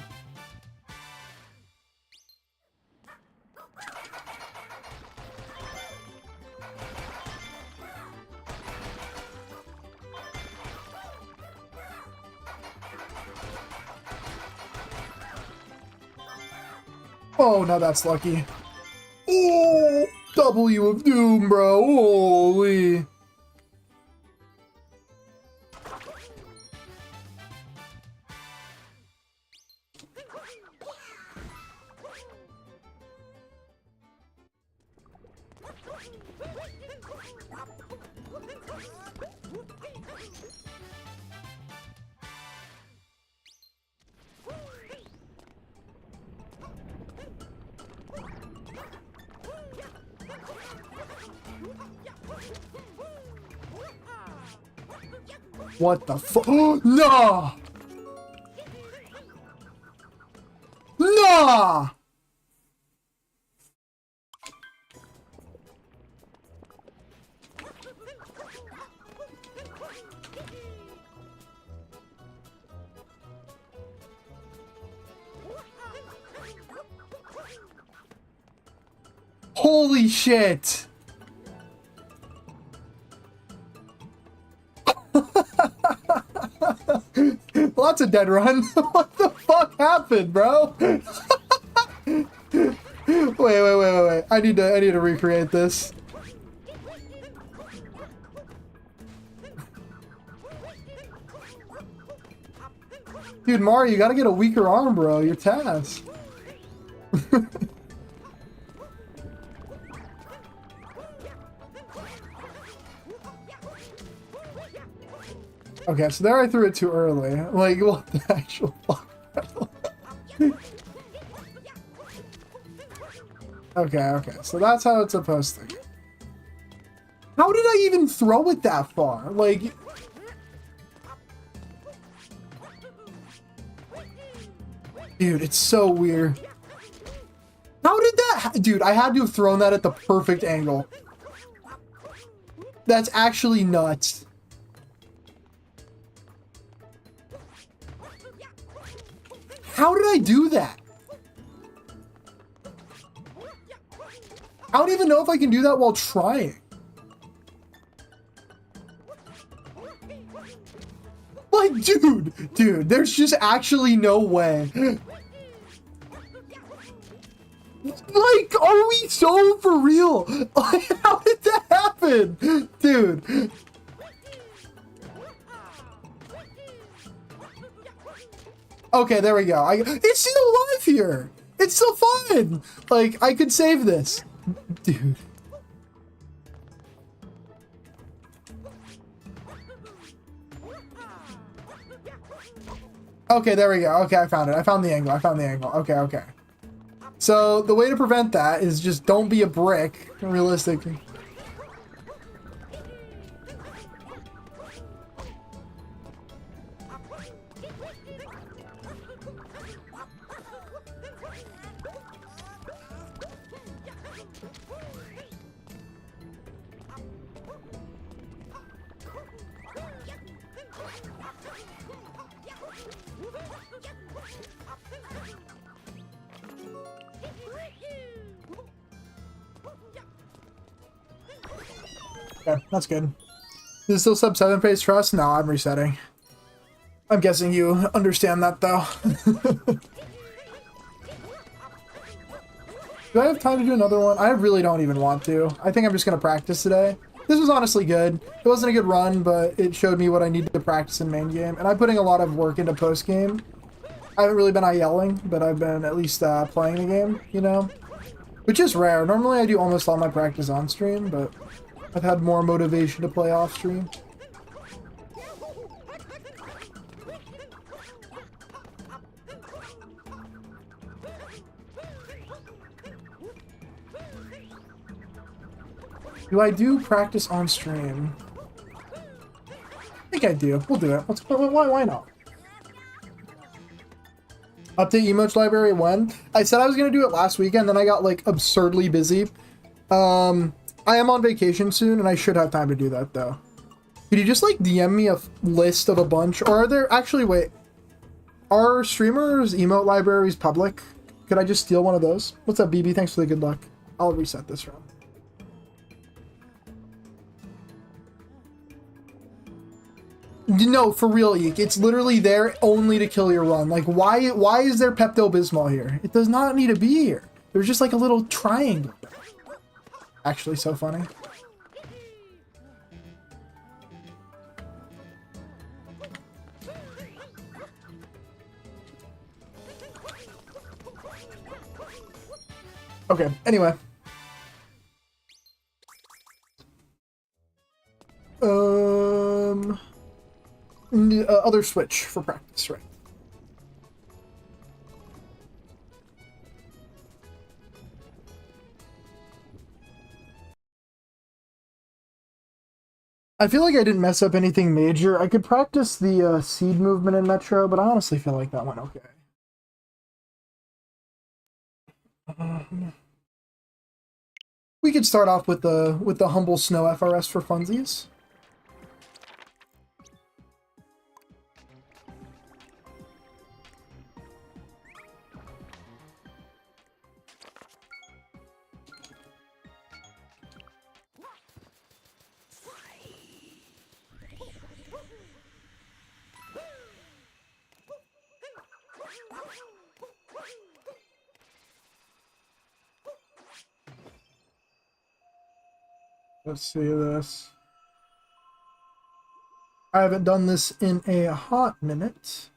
Oh, now that's lucky. Oh, W of Doom, bro. Holy. What the fuck? No! No! Holy shit! Well, that's a dead run. What the fuck happened, bro? Wait. I need to recreate this. Dude, Mario, you gotta get a weaker arm, bro. You're Taz. Okay, so there I threw it too early. Like, what the actual fuck? Okay, so that's how it's supposed to go. How did I even throw it that far? Like... Dude, it's so weird. How did that... Dude, I had to have thrown that at the perfect angle. That's actually nuts. How did I do that? I don't even know if I can do that while trying. Like, dude, there's just actually no way. Like, are we so for real? Like, how did that happen? Dude. Okay, there we go. It's still alive here. It's still fun. Like, I could save this. Dude. Okay, there we go. Okay, I found it. I found the angle. Okay. So, the way to prevent that is just don't be a brick, realistically. Okay, that's good. Is it still sub 7 phase trust? No, I'm resetting. I'm guessing you understand that, though. Do I have time to do another one? I really don't even want to. I think I'm just going to practice today. This was honestly good. It wasn't a good run, but it showed me what I needed to practice in main game. And I'm putting a lot of work into post game. I haven't really been ILing, but I've been at least playing the game, you know? Which is rare. Normally I do almost all my practice on stream, but I've had more motivation to play off stream. Do I do practice on stream? I think I do. We'll do it. Why not? Update emotes library when? I said I was going to do it last weekend, then I got like absurdly busy. I am on vacation soon, and I should have time to do that, though. Could you just, like, DM me a list of a bunch? Or are there... Actually, wait. Are streamers' emote libraries public? Could I just steal one of those? What's up, BB? Thanks for the good luck. I'll reset this round. No, for real, Eek. It's literally there only to kill your run. Like, why is there Pepto-Bismol here? It does not need to be here. There's just, like, a little triangle. Actually so funny. Okay, anyway. Other switch for practice, right? I feel like I didn't mess up anything major. I could practice the seed movement in Metro, but I honestly feel like that went okay. We could start off with the humble snow FRS for funsies. Let's see this. I haven't done this in a hot minute,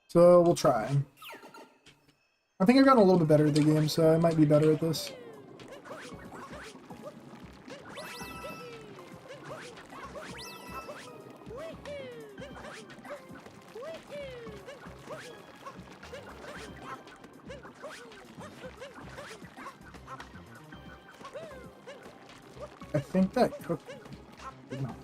so we'll try. I think I've gotten a little bit better at the game, so I might be better at this. I think that cooked. No.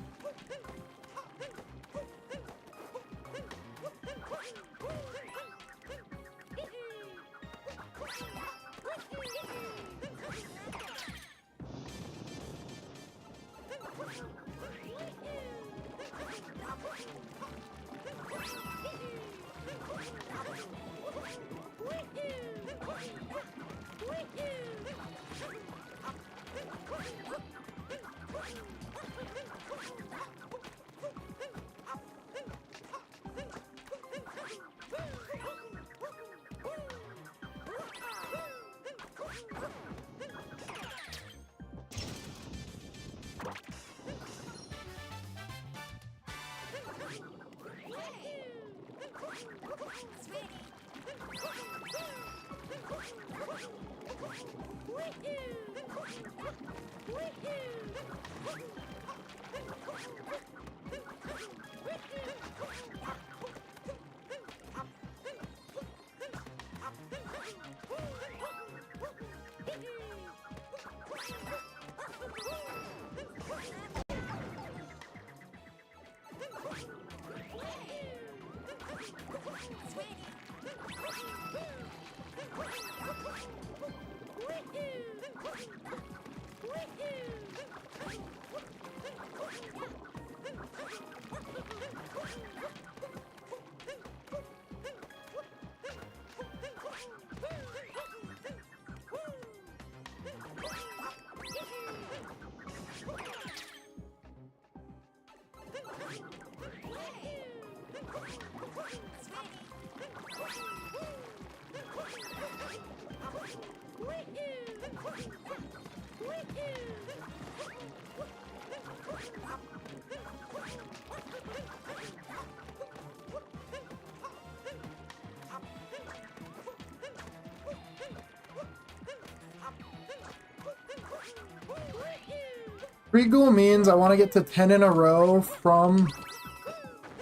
Regal means I want to get to 10 in a row from...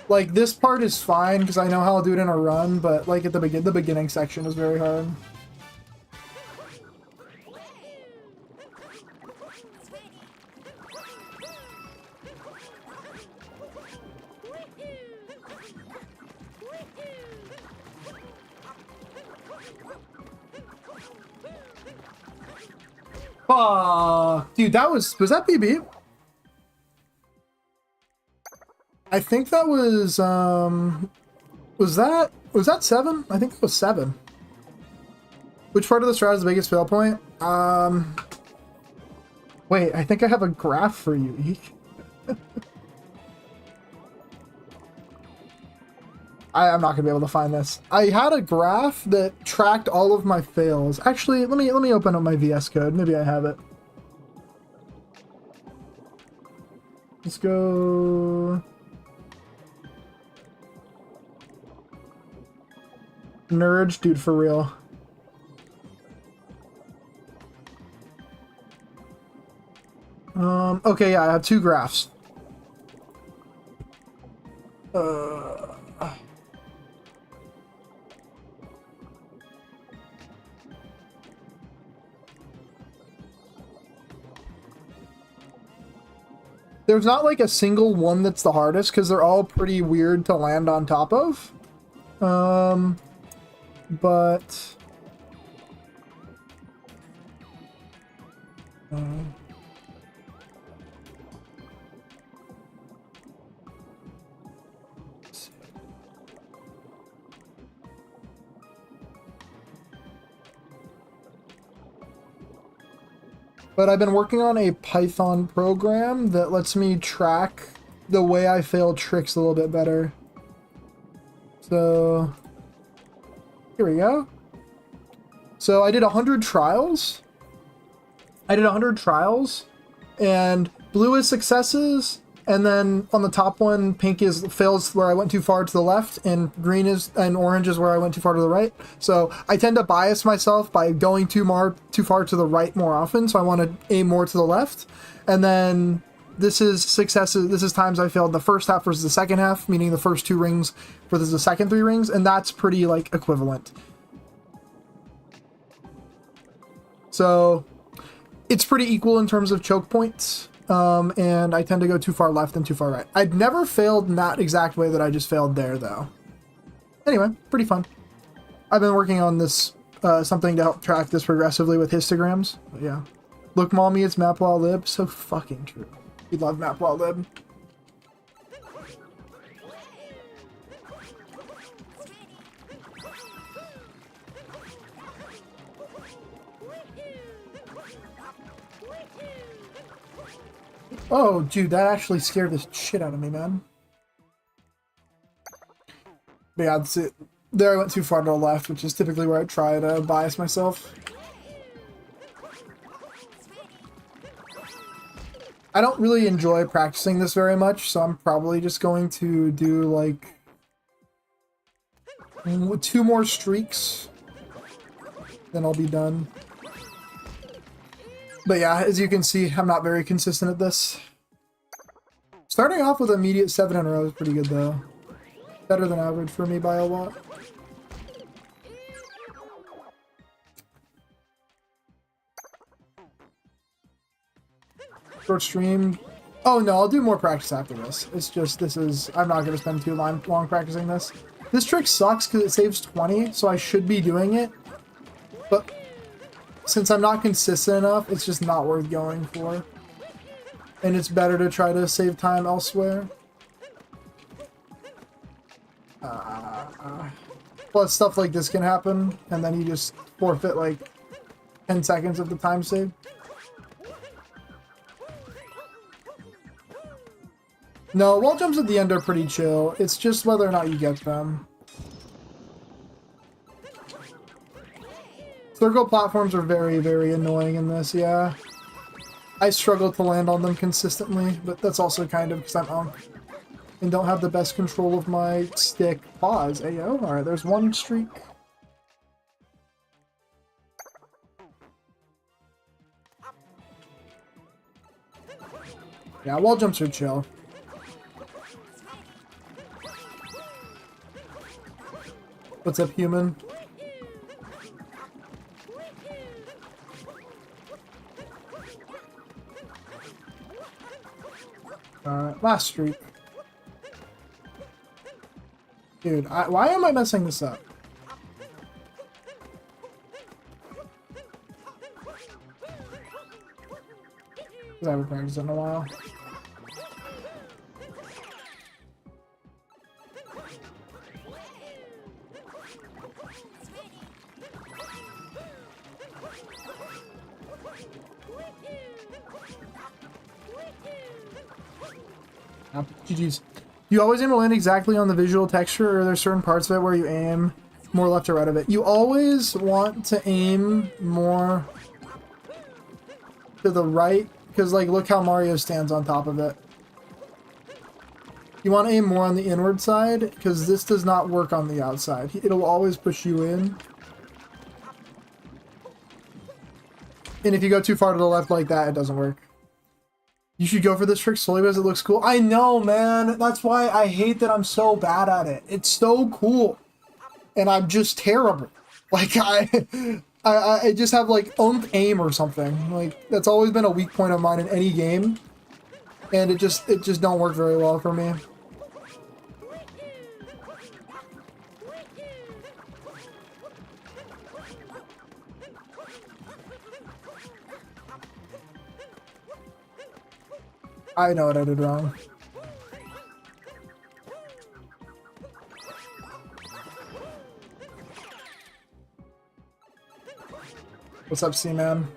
Like, this part is fine because I know how I'll do it in a run, but like at the beginning section is very hard. Dude, that was that BB? I think that was that 7? I think it was 7. Which part of the strat is the biggest fail point? Wait, I think I have a graph for you, Eek. I'm not gonna be able to find this. I had a graph that tracked all of my fails. Actually, let me open up my VS Code. Maybe I have it. Let's go. Nerd, dude, for real. Okay, yeah, I have 2 graphs. There's not like a single one that's the hardest because they're all pretty weird to land on top of. But I've been working on a Python program that lets me track the way I fail tricks a little bit better. So here we go. So I did 100 trials. And blue is successes, and then on the top one, pink is fails where I went too far to the left, and green is and orange is where I went too far to the right. So I tend to bias myself by going too far to the right more often. So I want to aim more to the left, and then this is successes. This is times I failed the first half versus the second half, meaning the first 2 rings versus the second 3 rings, and that's pretty like equivalent. So it's pretty equal in terms of choke points, and I tend to go too far left and too far right. I'd never failed in that exact way that I just failed there, though. Anyway, pretty fun. I've been working on this, something to help track this progressively with histograms. But yeah. Look, mommy, it's MapWildLib. So fucking true. We love MapWildLib. Oh, dude, that actually scared the shit out of me, man. But yeah, that's it. There I went too far to the left, which is typically where I try to bias myself. I don't really enjoy practicing this very much, so I'm probably just going to do, like, 2 more streaks. Then I'll be done. But yeah, as you can see, I'm not very consistent at this. Starting off with immediate 7 in a row is pretty good, though. Better than average for me by a lot. Short stream. Oh no, I'll do more practice after this. It's just, I'm not going to spend too long practicing this. This trick sucks because it saves 20, so I should be doing it. But since I'm not consistent enough, it's just not worth going for. And it's better to try to save time elsewhere. Plus, stuff like this can happen, and then you just forfeit like 10 seconds of the time saved. No, wall jumps at the end are pretty chill. It's just whether or not you get them. Circle platforms are very, very annoying in this, yeah. I struggle to land on them consistently, but that's also kind of because I'm Unk and don't have the best control of my stick. Pause, ayo. Alright, there's 1 streak. Yeah, wall jumps are chill. What's up, human? Last streak. Dude, why am I messing this up? Because I haven't practiced in a while. GG's. You always aim to land exactly on the visual texture, or are there certain parts of it where you aim more left or right of it? You always want to aim more to the right, because like look how Mario stands on top of it. You want to aim more on the inward side, because this does not work on the outside. It'll always push you in. And if you go too far to the left like that, it doesn't work. You should go for this trick solely because it looks cool. I know, man. That's why I hate that I'm so bad at it. It's so cool. And I'm just terrible. Like, I just have, like, unk aim or something. Like, that's always been a weak point of mine in any game. And it just don't work very well for me. I know what I did wrong. What's up, C-Man?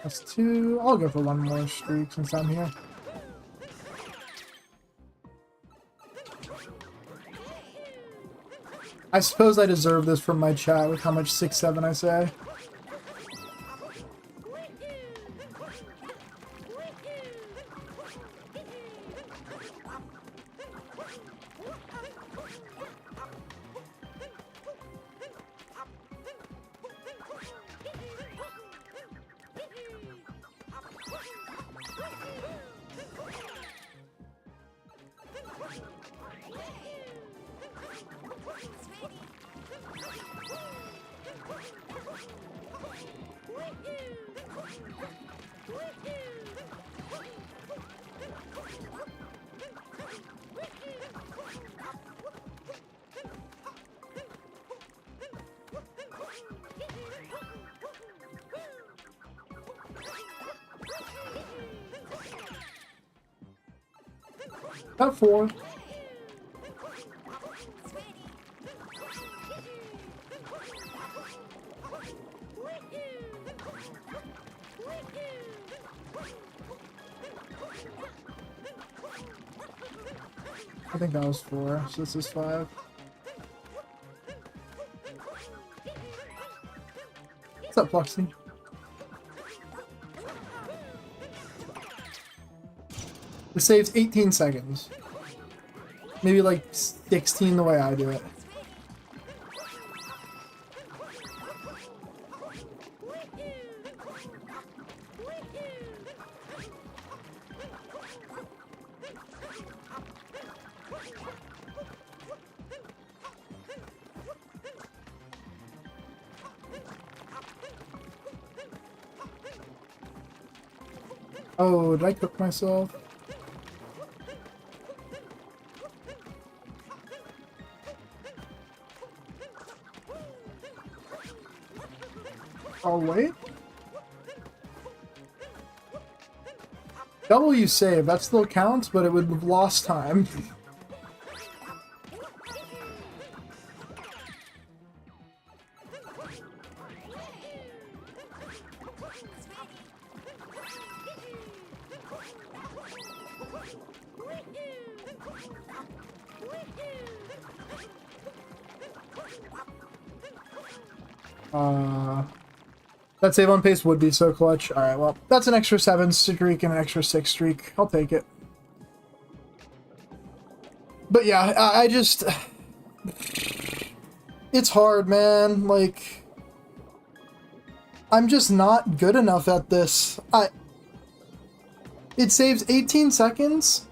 That's 2. I'll go for one more streak since I'm here. I suppose I deserve this from my chat with how much 6-7 I say. About 4. I think that was 4, so this is 5. What's up, Fluxy? It saves 18 seconds. Maybe like 16 the way I do it. Oh, did I cook myself? Oh, wait. W save, that still counts, but it would have lost time. That save on pace would be so clutch. Alright, well, that's an extra 7 streak and an extra 6 streak. I'll take it. But yeah, I just... It's hard, man. Like... I'm just not good enough at this. It saves 18 seconds,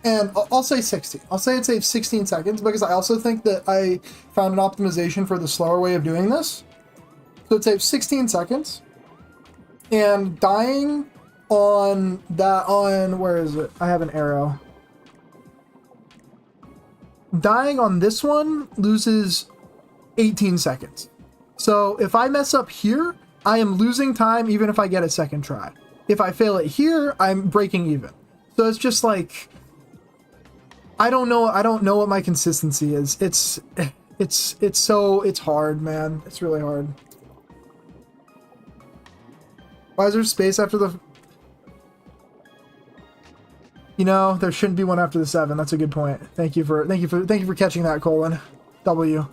and I'll say 16. I'll say it saves 16 seconds, because I also think that I found an optimization for the slower way of doing this. So it saves 16 seconds, and dying on that, where is it? I have an arrow. Dying on this one loses 18 seconds. So if I mess up here, I am losing time even if I get a second try. If I fail it here, I'm breaking even. So it's just like, I don't know what my consistency is. It's hard, man. It's really hard. Why is there space after the... You know, there shouldn't be one after the 7. That's a good point. Thank you for catching that, Colin. W.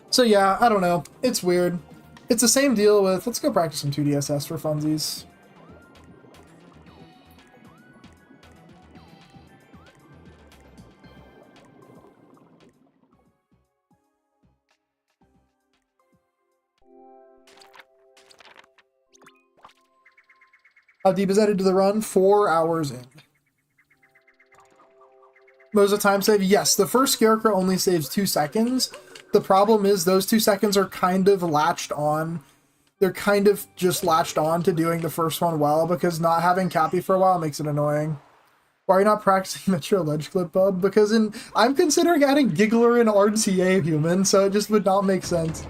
So yeah, I don't know. It's weird. It's the same deal with... Let's go practice some 2DSS for funsies. How deep is that into the run? 4 hours in. Mo's a time save? Yes, the first Scarecrow only saves 2 seconds. The problem is those 2 seconds are kind of latched on. They're kind of just latched on to doing the first one well, because not having Cappy for a while makes it annoying. Why are you not practicing Metro Ledge Clip, bub? Because I'm considering adding Giggler and RTA human, so it just would not make sense.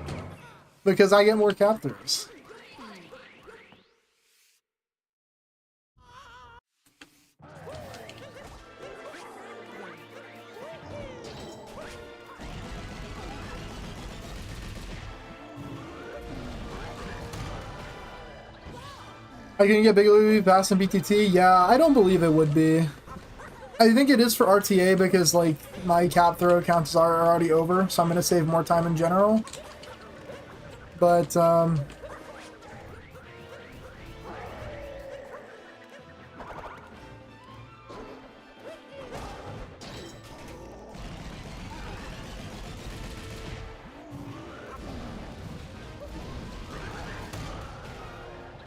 Because I get more captors. I can get Big Louie Pass in BTT? Yeah, I don't believe it would be. I think it is for RTA because, like, my cap throw counts are already over, so I'm going to save more time in general. But, I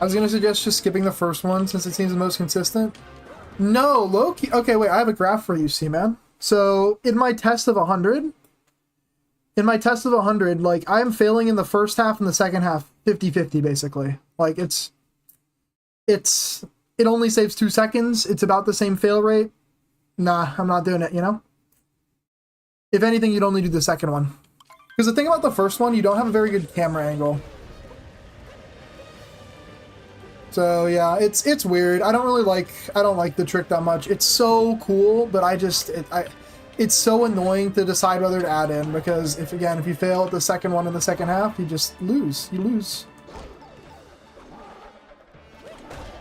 was going to suggest just skipping the first one since it seems the most consistent. No, low-key. Okay, wait, I have a graph for you, C-Man. So, in my test of 100, like, I'm failing in the first half and the second half 50-50, basically. Like, it only saves 2 seconds. It's about the same fail rate. Nah, I'm not doing it, you know? If anything, you'd only do the second one. Because the thing about the first one, you don't have a very good camera angle. So yeah, it's weird. I don't like the trick that much. It's so cool, but it's so annoying to decide whether to add in because if you fail at the second one in the second half, you just lose. You lose.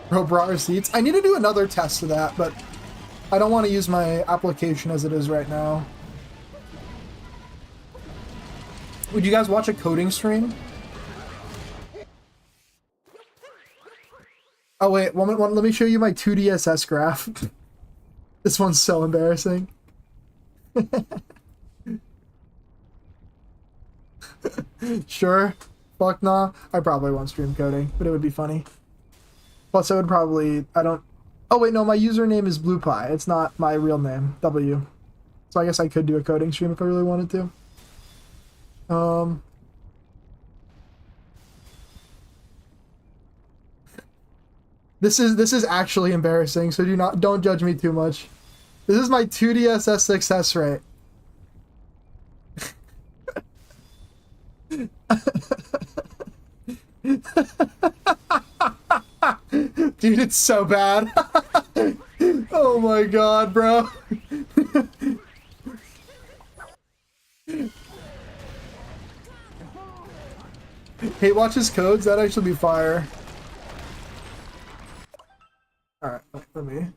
Bro brought receipts. I need to do another test of that, but I don't want to use my application as it is right now. Would you guys watch a coding stream? Oh wait, let me show you my 2DSS graph. This one's so embarrassing. Sure. Fuck nah. I probably won't stream coding, but it would be funny. Plus I would probably, oh wait, no, my username is BluePie. It's not my real name, W. So I guess I could do a coding stream if I really wanted to. This is actually embarrassing, so don't judge me too much. This is my 2DSS success rate. Dude, it's so bad. Oh my god, bro. Hey, watch his codes. That'd actually be fire. Alright, let me...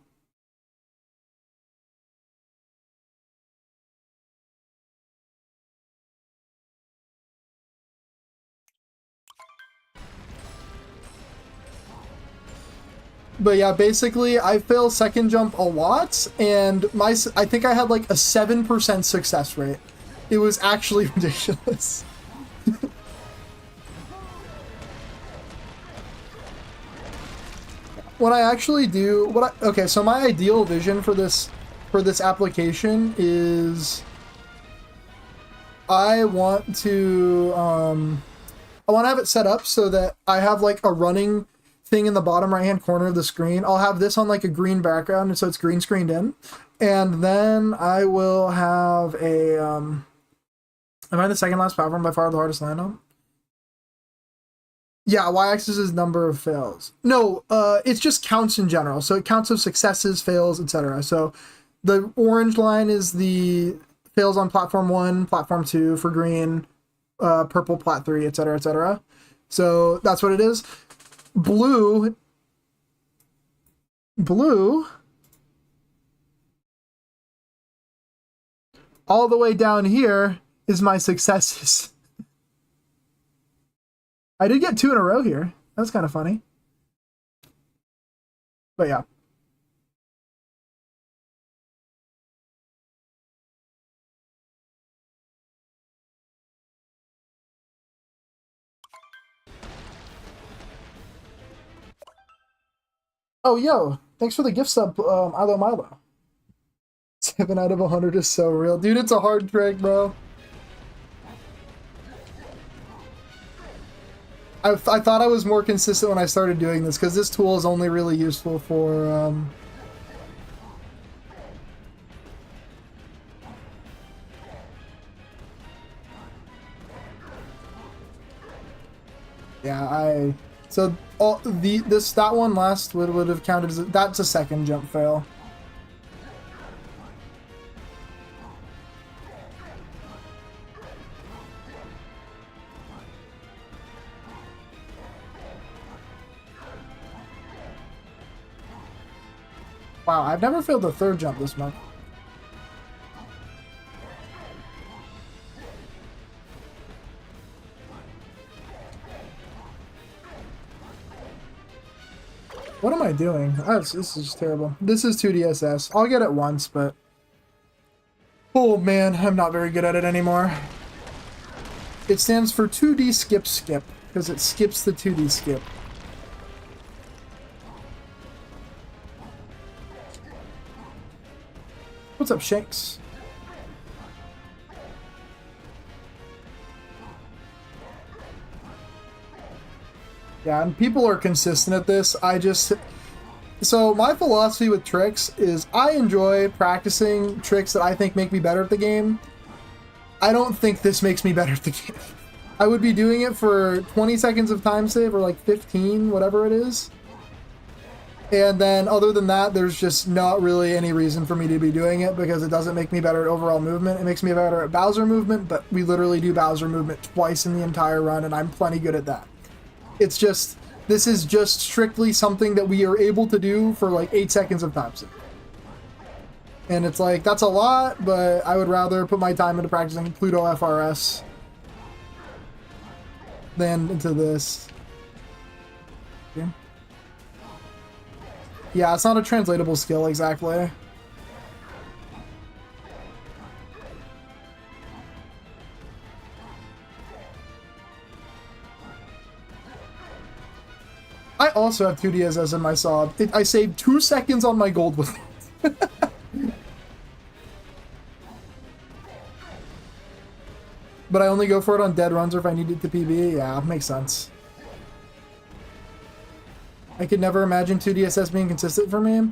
But yeah, basically, I fail second jump a lot, and I think I had like a 7% success rate. It was actually ridiculous. What I actually do, okay, so my ideal vision for this application is I want to have it set up so that I have like a running thing in the bottom right hand corner of the screen. I'll have this on like a green background, and so it's green screened in, and then I will have a am I the second last platform by far the hardest to land on? Yeah, y-axis is number of fails. No, it's just counts in general. So it counts of successes, fails, etc. So the orange line is the fails on platform 1, platform 2 for green, purple plat 3, etc., etc. So that's what it is. Blue all the way down here is my successes. I did get 2 in a row here. That's kind of funny. But yeah. Oh, yo. Thanks for the gift sub, Milo. 7 out of 100 is so real. Dude, it's a hard trick, bro. I thought I was more consistent when I started doing this, because this tool is only really useful for, yeah, so that one last would have counted as that's a second jump fail. Wow, I've never failed the third jump this much. What am I doing? Oh, this is just terrible. This is 2DSS. I'll get it once, but... Oh man, I'm not very good at it anymore. It stands for 2D skip skip, because it skips the 2D skip. What's up, Shanks? Yeah, and people are consistent at this. So my philosophy with tricks is I enjoy practicing tricks that I think make me better at the game. I don't think this makes me better at the game. I would be doing it for 20 seconds of time save or like 15, whatever it is. And then other than that, there's just not really any reason for me to be doing it because it doesn't make me better at overall movement. It makes me better at Bowser movement, but we literally do Bowser movement twice in the entire run and I'm plenty good at that. It's just, this is just strictly something that we are able to do for like 8 seconds of time save. And it's like, that's a lot, but I would rather put my time into practicing Pluto FRS than into this. Okay. Yeah, it's not a translatable skill exactly. I also have 2DSS in my saw. I saved 2 seconds on my gold with it. But I only go for it on dead runs or if I need it to PB. Yeah, makes sense. I could never imagine 2DSS being consistent for me.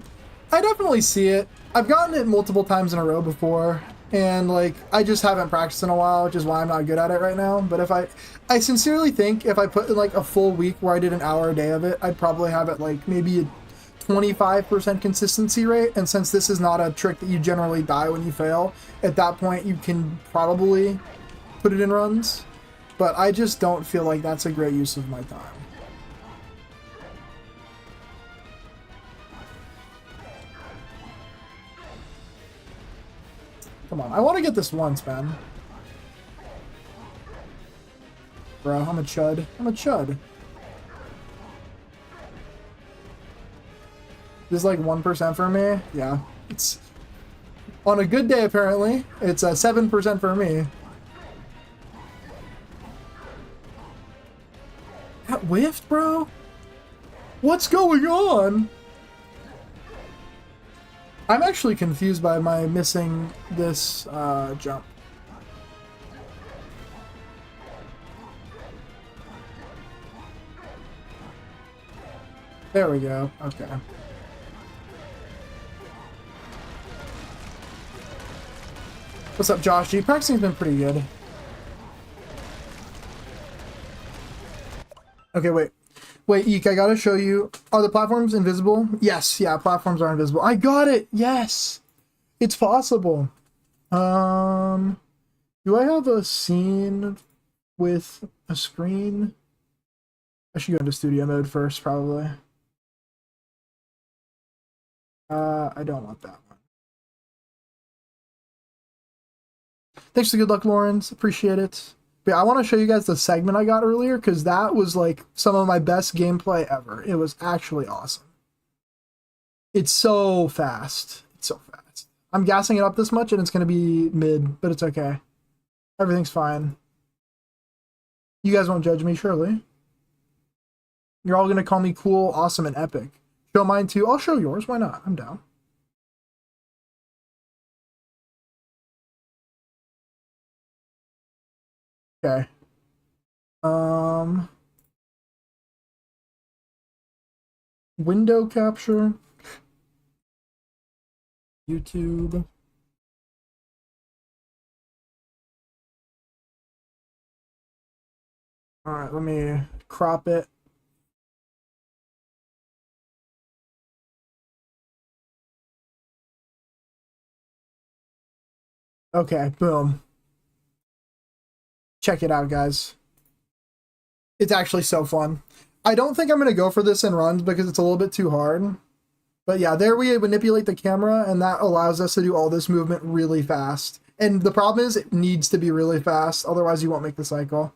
I definitely see it. I've gotten it multiple times in a row before. And like, I just haven't practiced in a while, which is why I'm not good at it right now. But if I sincerely think if I put in like a full week where I did an hour a day of it, I'd probably have it like maybe a 25% consistency rate. And since this is not a trick that you generally die when you fail, at that point you can probably put it in runs. But I just don't feel like that's a great use of my time. Come on, I want to get this once, man. Bro, I'm a chud. I'm a chud. This is like 1% for me. Yeah, it's on a good day apparently. It's 7% for me. That whiffed, bro? What's going on? I'm actually confused by my missing this jump. There we go. Okay. What's up, Josh G? Practicing's been pretty good. Okay, wait. Wait, Eek, I gotta show you. Are the platforms invisible? Yes, yeah, platforms are invisible. I got it! Yes! It's possible. Do I have a scene with a screen? I should go into studio mode first, probably. I don't want that one. Thanks for the good luck, Lawrence. Appreciate it. But yeah, I want to show you guys the segment I got earlier because that was like some of my best gameplay ever. It was actually awesome. It's so fast. It's so fast. I'm gassing it up this much and it's going to be mid, but it's okay. Everything's fine. You guys won't judge me, surely. You're all going to call me cool, awesome, and epic. Show mine too. I'll show yours. Why not? I'm down. Okay. Window capture. YouTube. All right, let me crop it. Okay, boom. Check it out, guys. It's actually so fun. I don't think I'm going to go for this in runs because it's a little bit too hard. But yeah, there we manipulate the camera, and that allows us to do all this movement really fast. And the problem is it needs to be really fast, otherwise you won't make the cycle.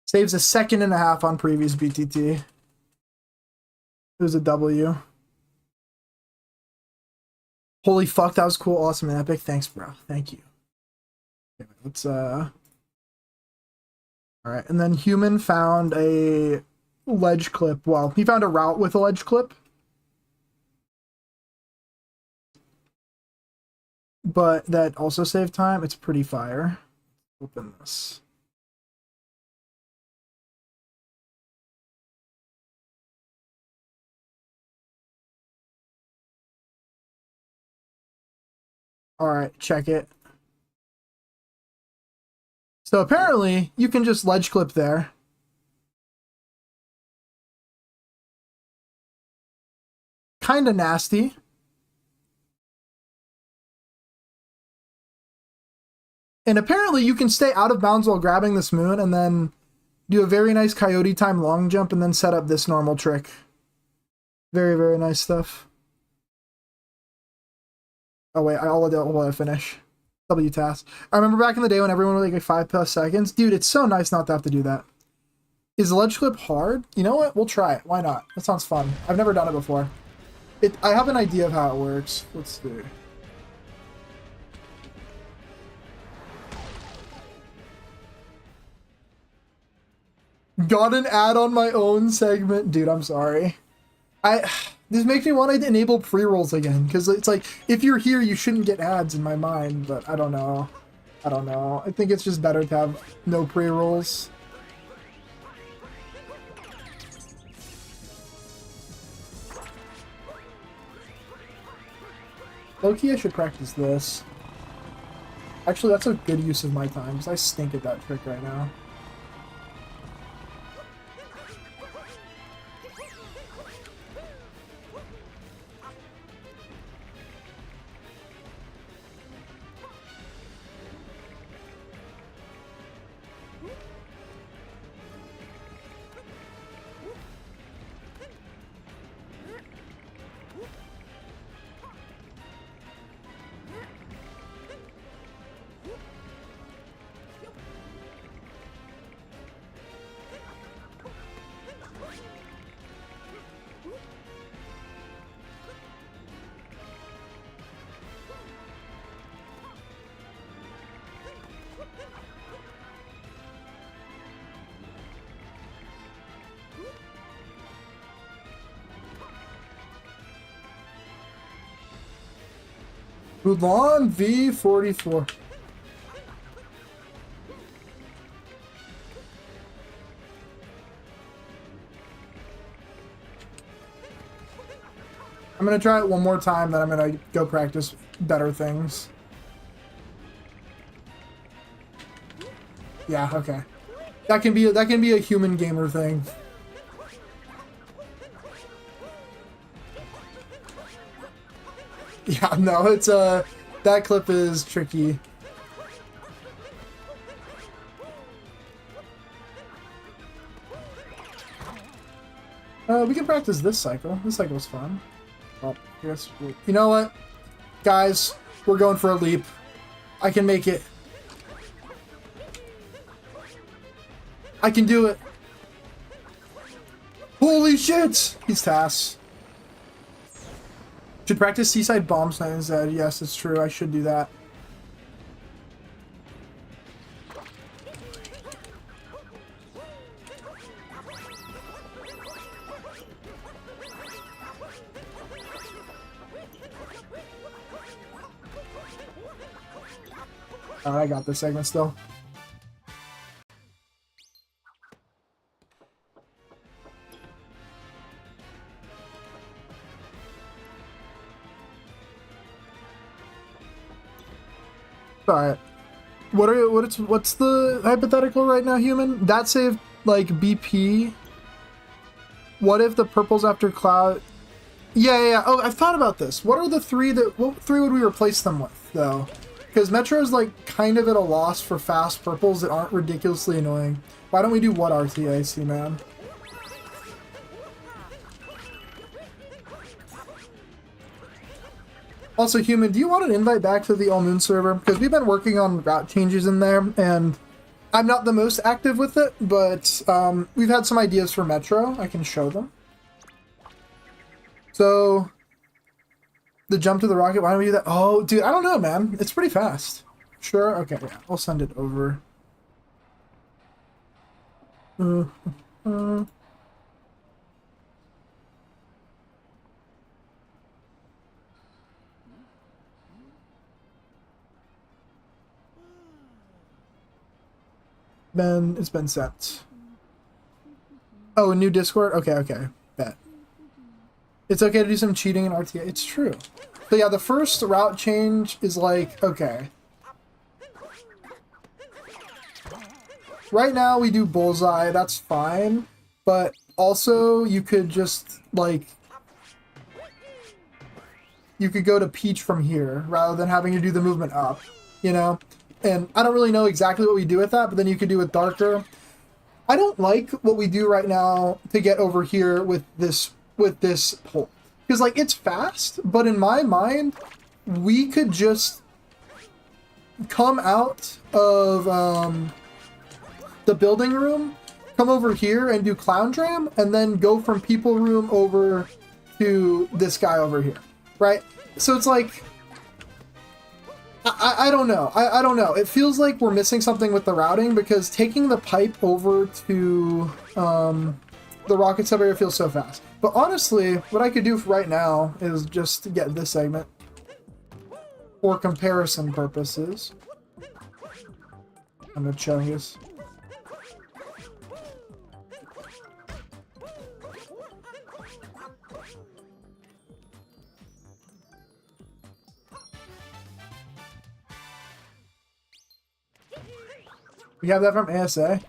Saves a 1.5 seconds on previous BTT. It was a W. Holy fuck, that was cool, awesome, and epic. Thanks, bro. Thank you. Okay, let's all right, and then Human found a ledge clip. Well, he found a route with a ledge clip. But that also saved time. It's pretty fire. Open this. All right, check it. So apparently you can just ledge clip there. Kind of nasty. And apparently you can stay out of bounds while grabbing this moon and then do a very nice coyote time long jump and then set up this normal trick. Very, very nice stuff. Oh wait, I'll let it finish. W task. I remember back in the day when everyone was like 5+ seconds. Dude, it's so nice not to have to do that. Is the ledge clip hard? You know what? We'll try it. Why not? That sounds fun. I've never done it before. I have an idea of how it works. Let's see. Got an ad on my own segment. Dude, I'm sorry. This makes me want to enable pre-rolls again, because it's like, if you're here, you shouldn't get ads in my mind, but I don't know. I don't know. I think it's just better to have no pre-rolls. Low-key, I should practice this. Actually, that's a good use of my time, because I stink at that trick right now. Mulan V44. I'm gonna try it one more time, then I'm gonna go practice better things. Yeah, okay. That can be a human gamer thing. Yeah, no, it's that clip is tricky. We can practice this cycle. This cycle's fun. Well, I guess you know what? Guys, we're going for a leap. I can make it. I can do it. Holy shit! He's TAS. Should practice Seaside Bombs Night instead. Yes, it's true. I should do that. I got this segment still. Alright. What's the hypothetical right now, Human? That saved like BP. What if the purples after cloud Yeah. Oh, I've thought about this. What are the three that... What three would we replace them with, though? Because Metro's, like, kind of at a loss for fast purples that aren't ridiculously annoying. Why don't we do what RTA, C-Man? Also, Human, do you want an invite back to the All Moon server? Because we've been working on route changes in there, and I'm not the most active with it, but we've had some ideas for Metro. I can show them. So, the jump to the rocket, why don't we do that? Oh, dude, I don't know, man. It's pretty fast. Sure? Okay, yeah, I'll send it over. It's been sent. Oh, a new Discord? Okay, bet. It's okay to do some cheating in RTA. It's true. So yeah, the first route change is like, okay. Right now we do bullseye, that's fine. But also you could just like, you could go to Peach from here rather than having to do the movement up, you know? And I don't really know exactly what we do with that, but then you could do it darker. I don't like what we do right now to get over here with this pole. Because, like, it's fast, but in my mind, we could just come out of the building room, come over here and do Clown Dram, and then go from People Room over to this guy over here, right? So it's like, I don't know. I don't know. It feels like we're missing something with the routing, because taking the pipe over to the rocket sub area feels so fast. But honestly, what I could do right now is just get this segment for comparison purposes. I'm gonna Chungus. We have that from ASA.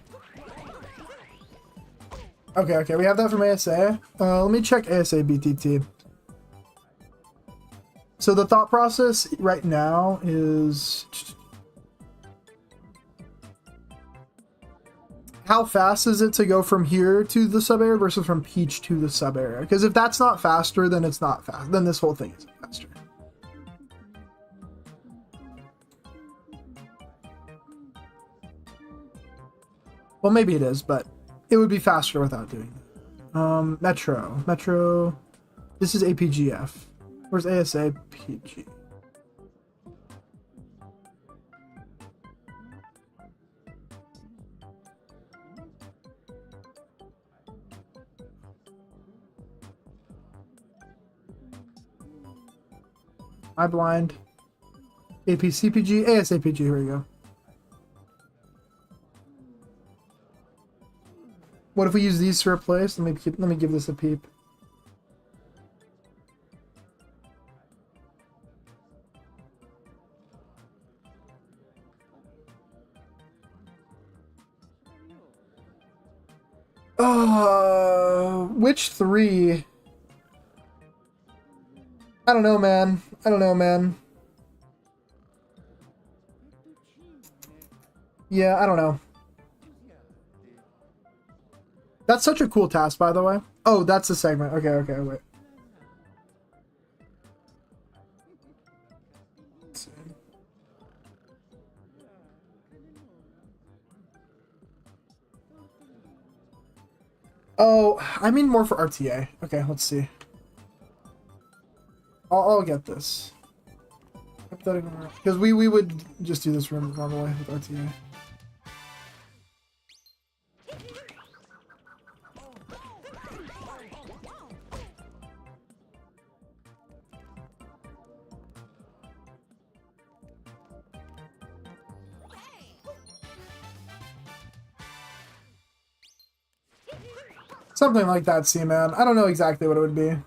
Okay, we have that from ASA. Let me check ASA BTT. So the thought process right now is, how fast is it to go from here to the sub area versus from Peach to the sub area? Because if that's not faster, then it's not fast. Then this whole thing isn't faster. Well, maybe it is, but it would be faster without doing that. Metro. This is APGF. Where's ASAPG? I blind. APCPG, ASAPG, here we go. What if we use these to replace? Let me give this a peep. Which three? I don't know, man. Yeah, I don't know. That's such a cool task, by the way. Oh, that's the segment. Okay, wait. Let's see. Oh, I mean more for RTA. Okay, let's see. I'll get this. Because we would just do this room normally with RTA. Something like that, C-Man. I don't know exactly what it would be.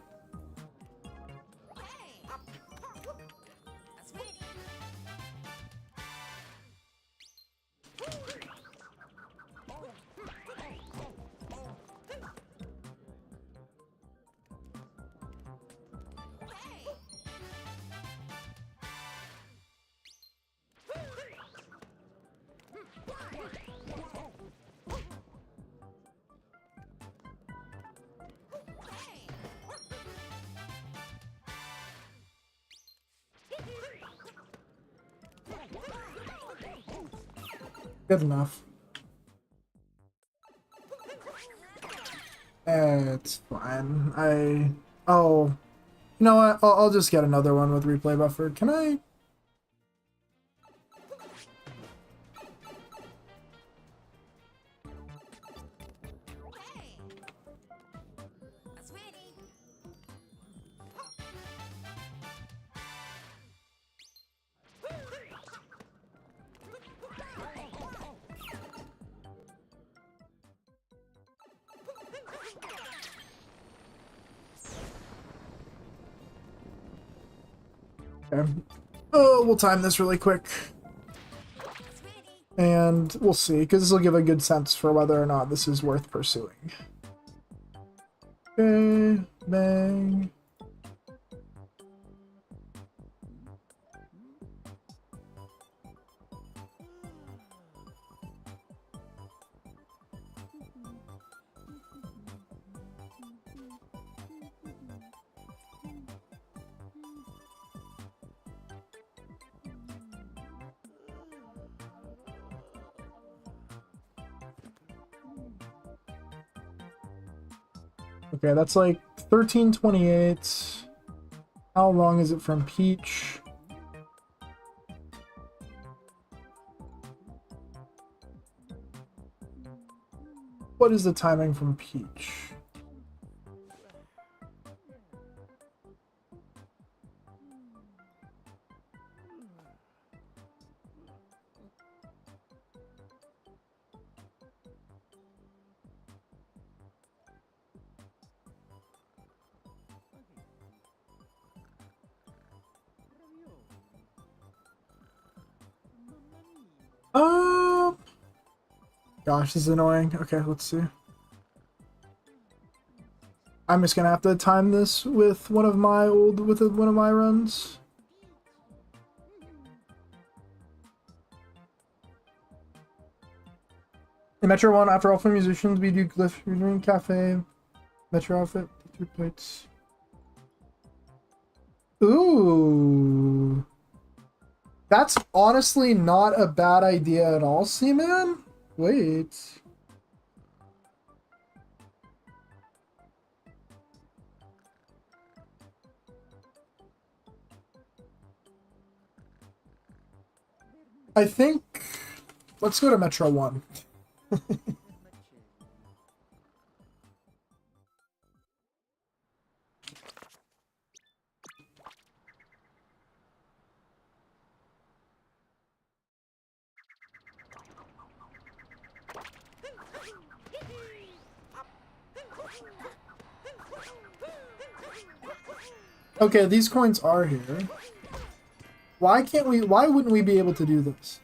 Good enough. It's fine. Oh, you know what? I'll just get another one with replay buffer. Can I? Okay. Oh, we'll time this really quick. And we'll see, because this will give a good sense for whether or not this is worth pursuing. Okay, bang. Okay, that's like 1328. How long is it from Peach? What is the timing from Peach? Gosh, this is annoying. Okay, let's see. I'm just gonna have to time this with one of my runs. In Metro 1, after all for musicians, we do Glyph Drink Cafe, Metro outfit, 2 plates. Ooh. That's honestly not a bad idea at all, Seaman. Wait. I think... Let's go to Metro 1. Okay, these coins are here. Why wouldn't we be able to do this?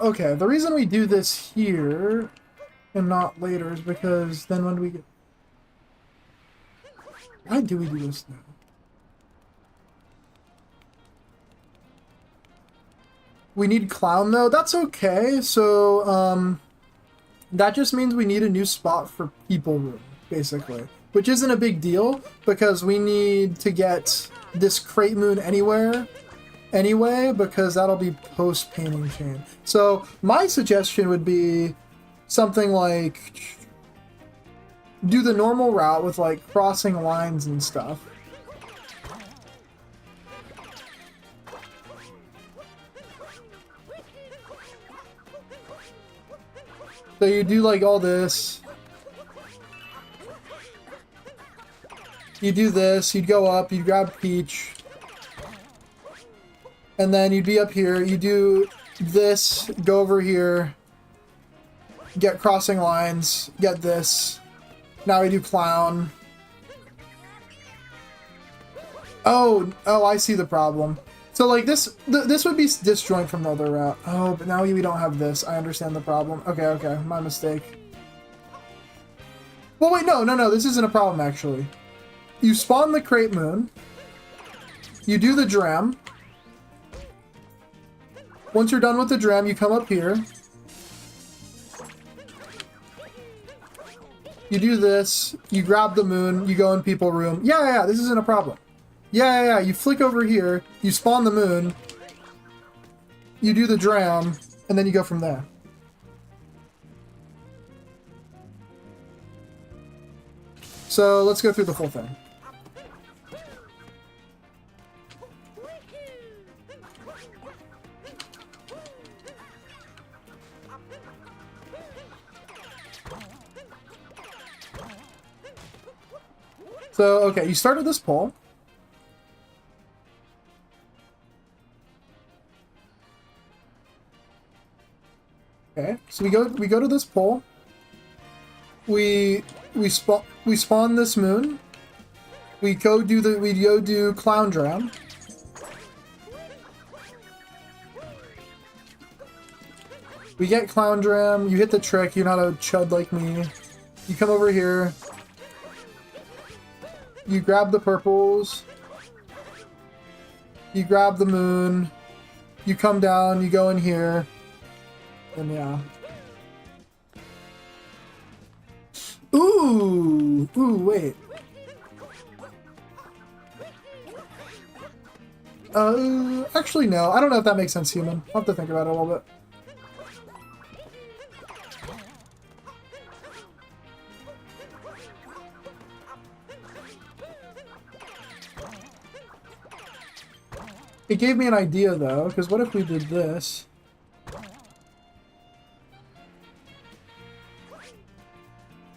Okay, the reason we do this here and not later is because then when do we get... Why do we do this now? We need Clown though? That's okay. So, that just means we need a new spot for People Room, basically. Which isn't a big deal, because we need to get this Crate Moon anyway, because that'll be post-Painting Chain. So, my suggestion would be something like... do the normal route with, like, crossing lines and stuff. So you do like all this. You do this, you'd go up, you'd grab Peach. And then you'd be up here, you do this, go over here. Get crossing lines, get this. Now we do Clown. Oh, I see the problem. So like this would be disjoint from the other route. Oh, but now we don't have this. I understand the problem. Okay, my mistake. Well, wait, no, this isn't a problem actually. You spawn the Crate Moon. You do the Dram. Once you're done with the Dram, you come up here. You do this, you grab the moon, you go in people room. Yeah, this isn't a problem. Yeah, you flick over here, you spawn the moon, you do the dram, and then you go from there. So let's go through the full thing. So, okay, you start at this pole. Okay, so we go to this pole. We spawn this moon. We go do Clown Dram. We get Clown Dram, you hit the trick, you're not a chud like me. You come over here. You grab the purples. You grab the moon. You come down, you go in here. And yeah. Ooh, wait. Actually no. I don't know if that makes sense, human. I'll have to think about it a little bit. It gave me an idea though, because what if we did this?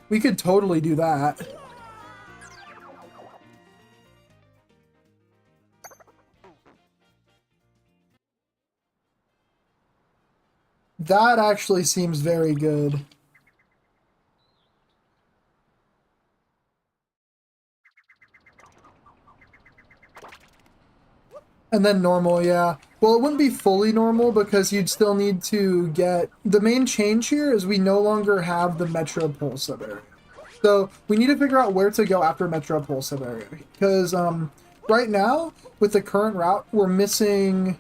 We could totally do that. That actually seems very good. And then normal, yeah. Well, it wouldn't be fully normal because you'd still need to get... The main change here is we no longer have the Metro Pole sub-area. So we need to figure out where to go after Metro Pole sub-area. Because right now, with the current route, we're missing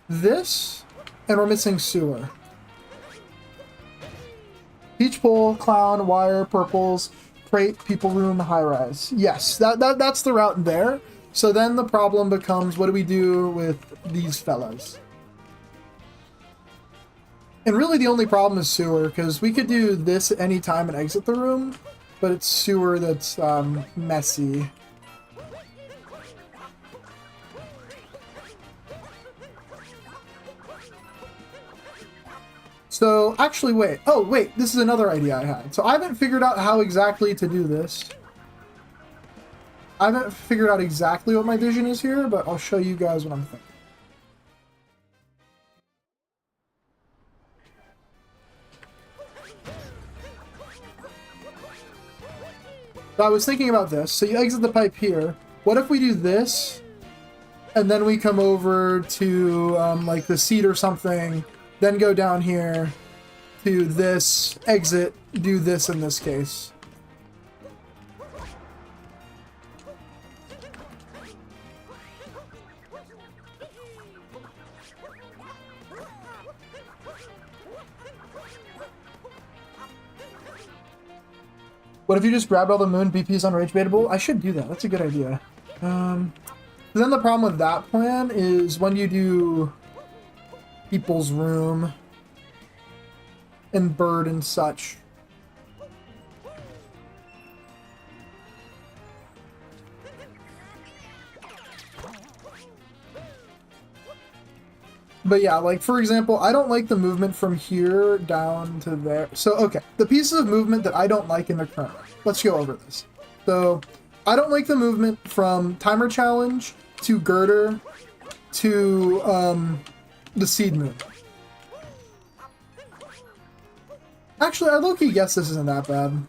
this, and we're missing sewer. Peach Pole, Clown, Wire, Purples, Crate, People Room, High Rise. Yes, that's the route there. So then the problem becomes, what do we do with these fellas? And really the only problem is sewer, because we could do this at any time and exit the room, but it's sewer that's messy. So, actually, wait. Oh, wait, this is another idea I had. So I haven't figured out how exactly to do this. I haven't figured out exactly what my vision is here, but I'll show you guys what I'm thinking. So I was thinking about this. So you exit the pipe here. What if we do this, and then we come over to like the seat or something, then go down here to this, exit, do this in this case. What if you just grabbed all the moon BPs on Rage Baitable? I should do that. That's a good idea. Then the problem with that plan is when you do People's Room and Bird and such. But yeah, like, for example, I don't like the movement from here down to there. So, okay, the pieces of movement that I don't like in the current. Let's go over this. So, I don't like the movement from Timer Challenge to Girder to the Seed Moon. Actually, I low-key guess this isn't that bad.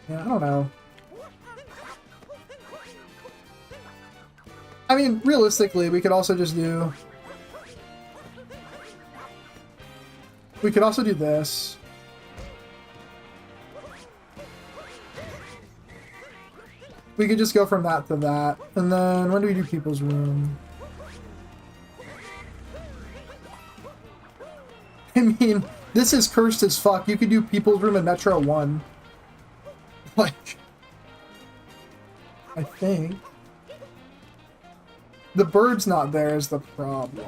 Yeah, I don't know. I mean, realistically, we could also just do... We could also do this. We could just go from that to that. And then, when do we do People's Room? mean, this is cursed as fuck. You could do People's Room in Metro 1. Like, I think. The bird's not there is the problem.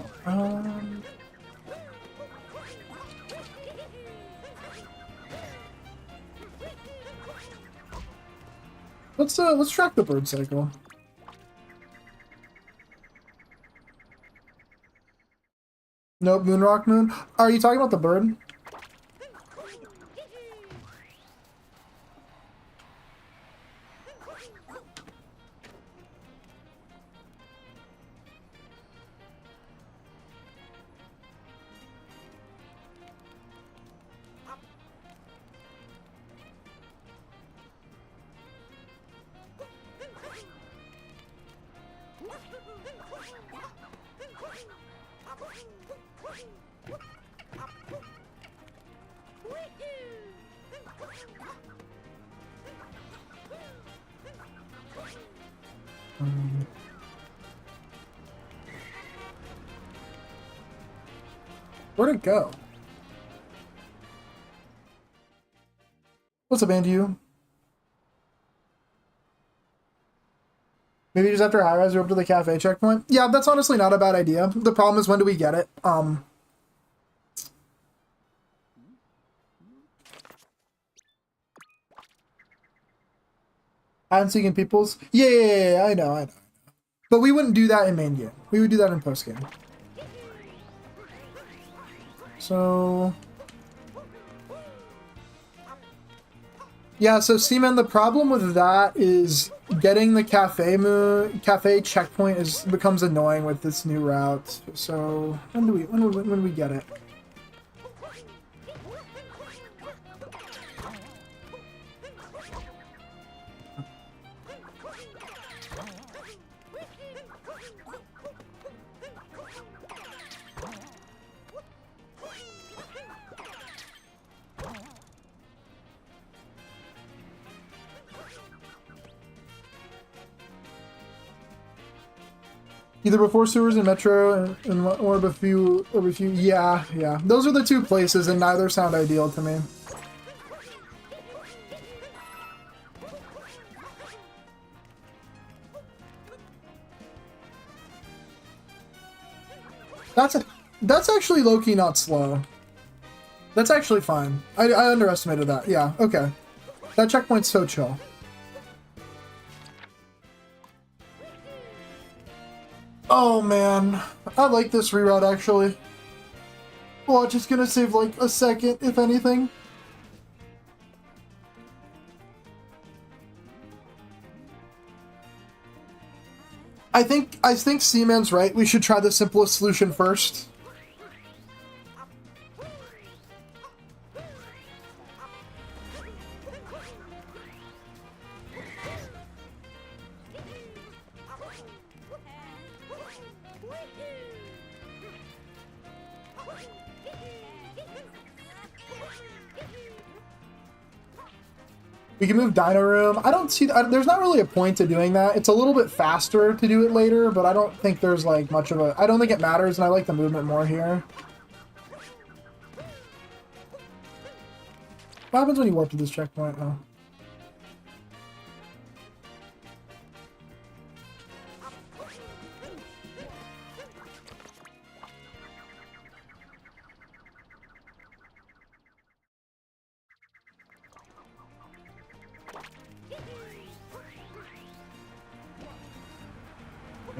Let's track the bird cycle. Nope, Moonrock Moon. Are you talking about the bird? Where'd it go? What's up, Andy? Maybe just after high rise or up to the cafe checkpoint? Yeah, that's honestly not a bad idea. The problem is, when do we get it? I'm seeking people's. Yeah, I know. But we wouldn't do that in main game. We would do that in post game. So yeah, so Seaman, the problem with that is getting the cafe checkpoint becomes annoying with this new route. So when we get it? Either before sewers and metro or a few. Yeah. Those are the two places, and neither sound ideal to me. That's actually low-key not slow. That's actually fine. I underestimated that. Yeah, okay. That checkpoint's so chill. Oh man, I like this reroute actually. Watch, it's gonna save like a second, if anything. I think Seaman's right. We should try the simplest solution first. We can move Dino Room. I don't see that. There's not really a point to doing that. It's a little bit faster to do it later, but I don't think there's like much of a... I don't think it matters, and I like the movement more here. What happens when you warp to this checkpoint? Oh.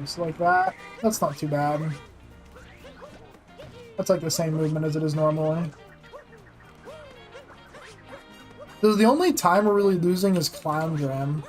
Just like that. That's not too bad. That's like the same movement as it is normally. So the only time we're really losing is Clown Jam.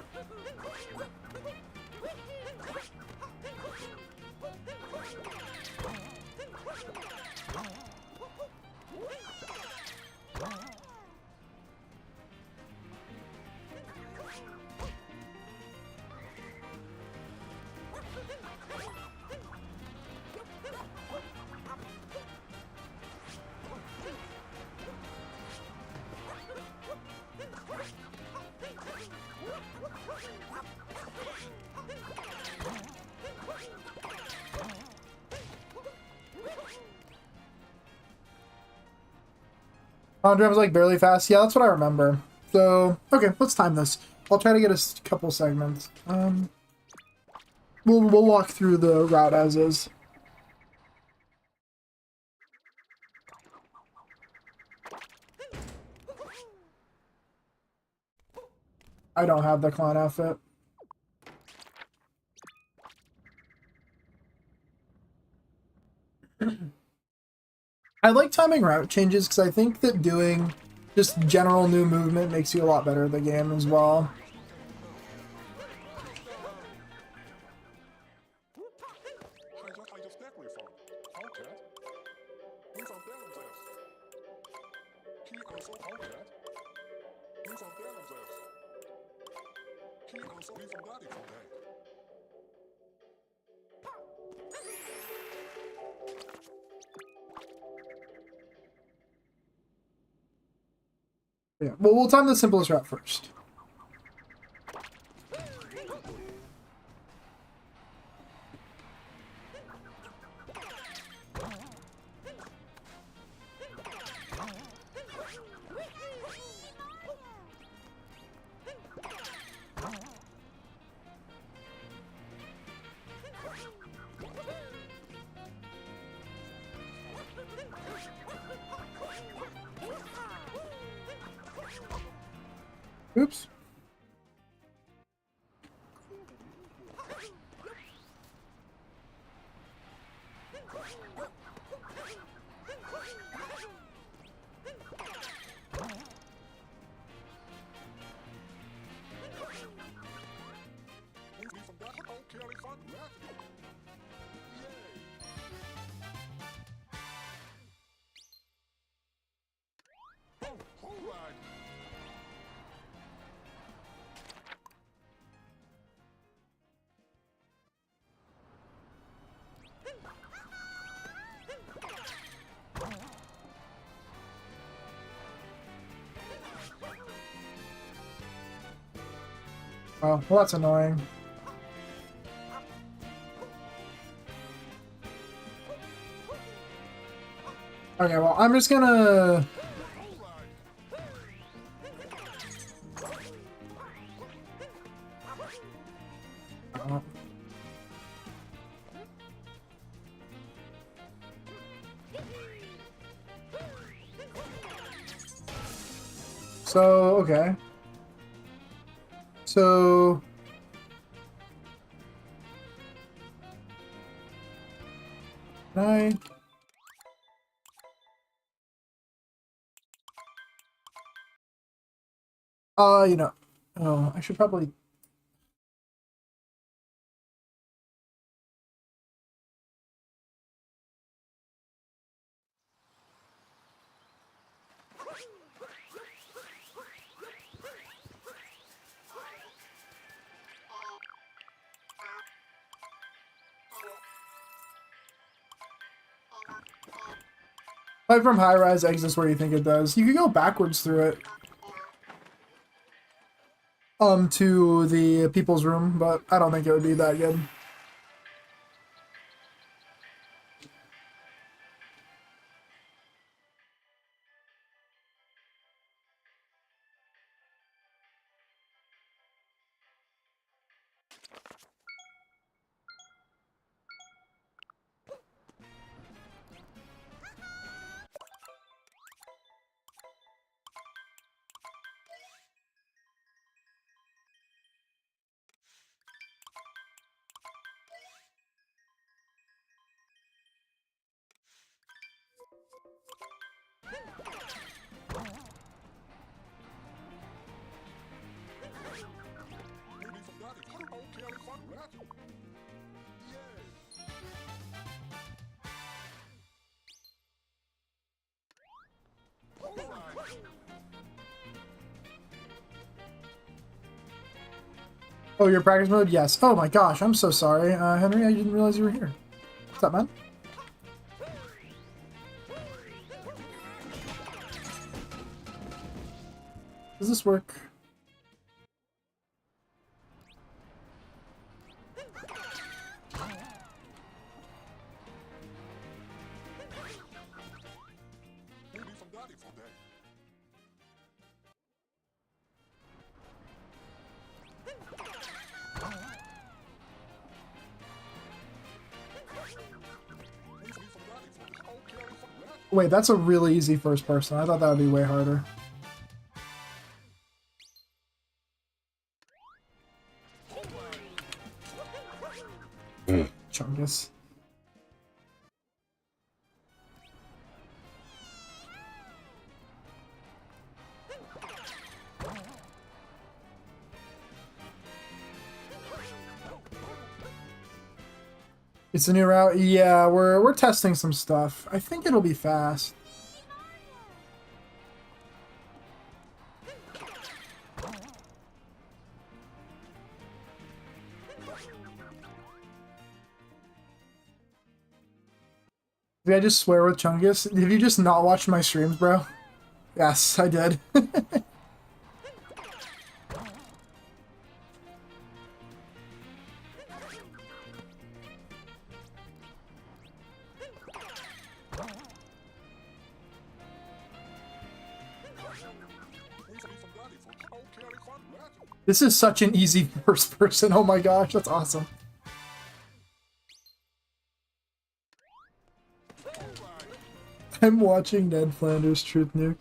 Condram's like barely fast. Yeah, that's what I remember. So, okay, let's time this. I'll try to get a couple segments. We'll walk through the route as is. I don't have the clown outfit. I like timing route changes because I think that doing just general new movement makes you a lot better at the game as well. Yeah, well, we'll time the simplest route first. Oops. Oh, well, that's annoying. Okay, well, I'm just gonna... So, okay. So... Can you know... Oh, I should probably... Like from high rise exits where you think it does. You could go backwards through it. To the people's room, but I don't think it would be that good. Oh, your practice mode? Yes. Oh my gosh, I'm so sorry. Henry, I didn't realize you were here. What's up, man? Does this work? Wait, that's a really easy first person. I thought that would be way harder. Chungus. It's a new route. Yeah, we're testing some stuff. I think it'll be fast. Did I just swear with Chungus? Have you just not watched my streams, bro? Yes, I did. This is such an easy first person. Oh my gosh, that's awesome. I'm watching Ned Flanders Truth Nuke.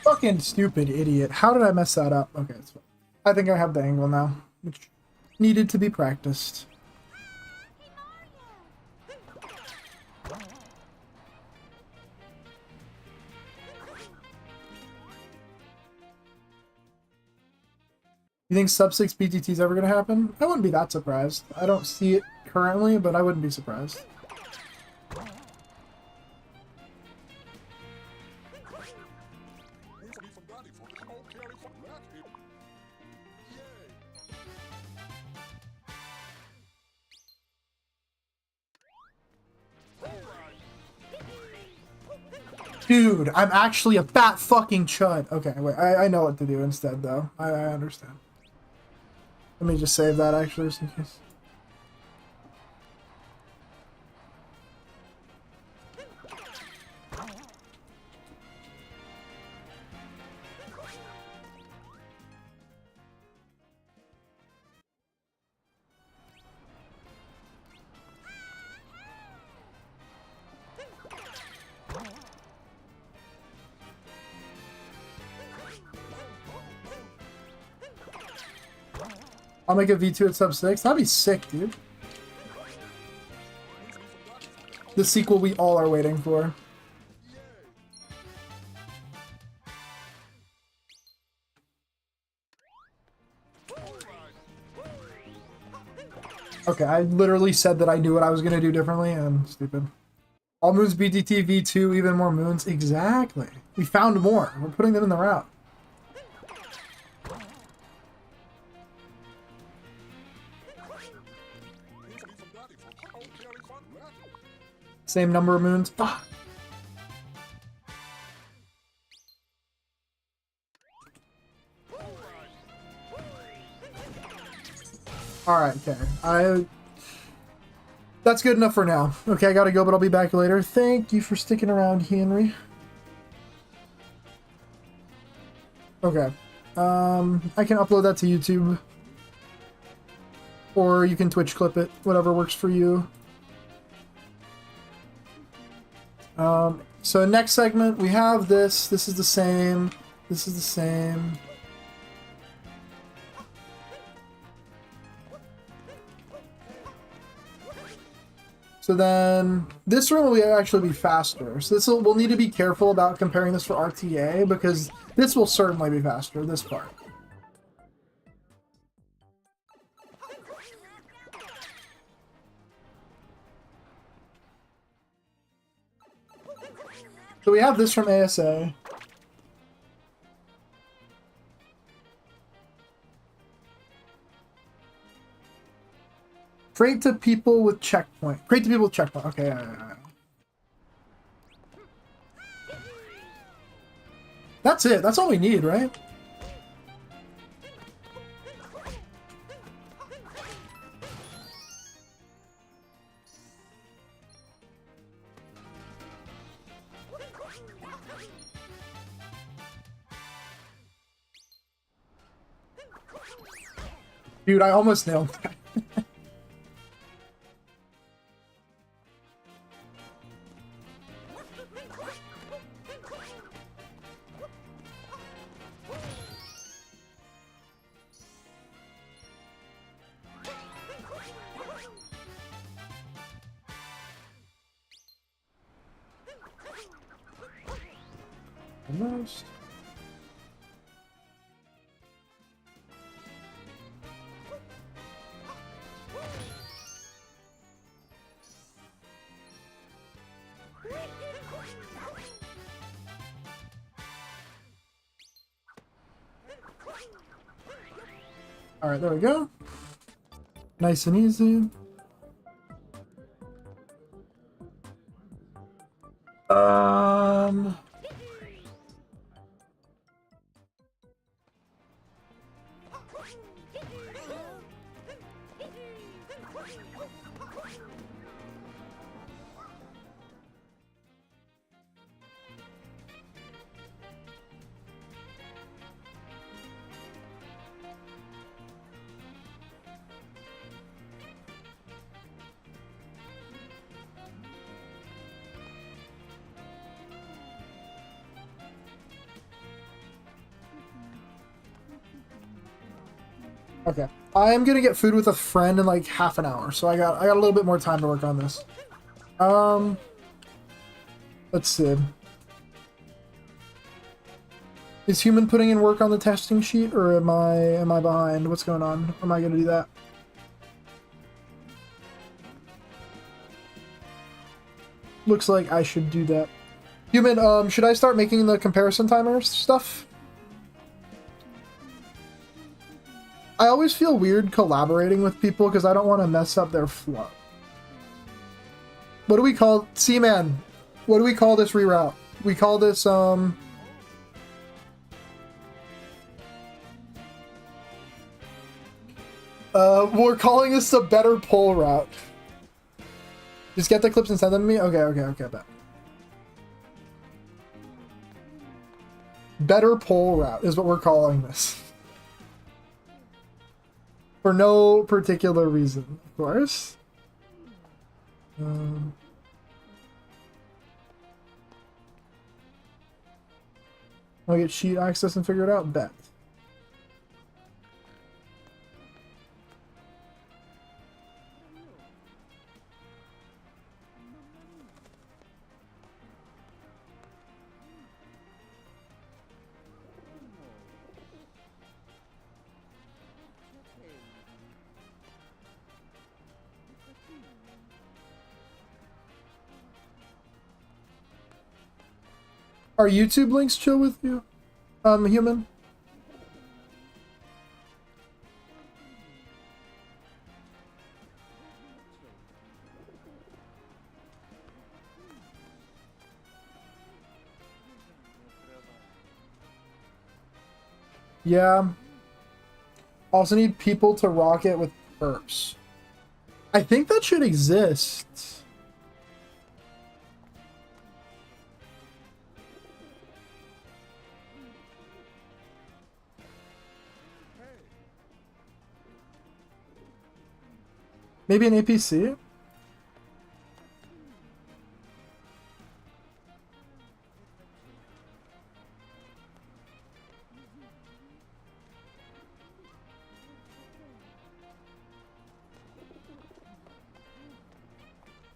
Fucking stupid idiot. How did I mess that up? Okay, it's fine. I think I have the angle now, which needed to be practiced. You think sub 6 BTT is ever going to happen? I wouldn't be that surprised. I don't see it currently, but I wouldn't be surprised. Dude, I'm actually a fat fucking chud. Okay, wait, I know what to do instead, though. I understand. Let me just save that, actually, just in case. I'll make a V2 at sub 6. That'd be sick, dude. The sequel we all are waiting for. Okay, I literally said that I knew what I was going to do differently, and I'm stupid. All moons BTT V2, even more moons. Exactly. We found more. We're putting them in the route. Same number of moons. Fuck. Alright, okay. That's good enough for now. Okay, I gotta go, but I'll be back later. Thank you for sticking around, Henry. Okay. I can upload that to YouTube. Or you can Twitch clip it, whatever works for you. So next segment, we have this. This is the same. This is the same. So then this room will actually be faster. So we'll need to be careful about comparing this for RTA because this will certainly be faster, this part. So we have this from ASA. Crate to people with checkpoint. Crate to people with checkpoint. Okay, yeah. That's it. That's all we need, right? Dude, I almost nailed that. Almost. All right, there we go. Nice and easy. Okay. I am gonna get food with a friend in like half an hour, so I got a little bit more time to work on this. Let's see. Is human putting in work on the testing sheet, or am I behind? What's going on? Am I gonna do that? Looks like I should do that. Human, should I start making the comparison timer stuff? I always feel weird collaborating with people because I don't want to mess up their flow. What do we call... Seaman, what do we call this reroute? We call this, we're calling this the better pull route. Just get the clips and send them to me? Okay, bet. Better pull route is what we're calling this. For no particular reason, of course. I'll get sheet access and figure it out? Bet. Are YouTube links chill with you, human? Yeah. Also need people to rock it with perps. I think that should exist. Maybe an APC?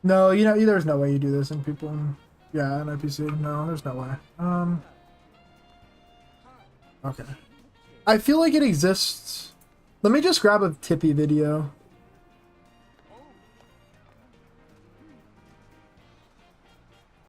No, you know, there's no way you do this in people. Yeah, an NPC. No, there's no way. Okay. I feel like it exists. Let me just grab a Tippy video.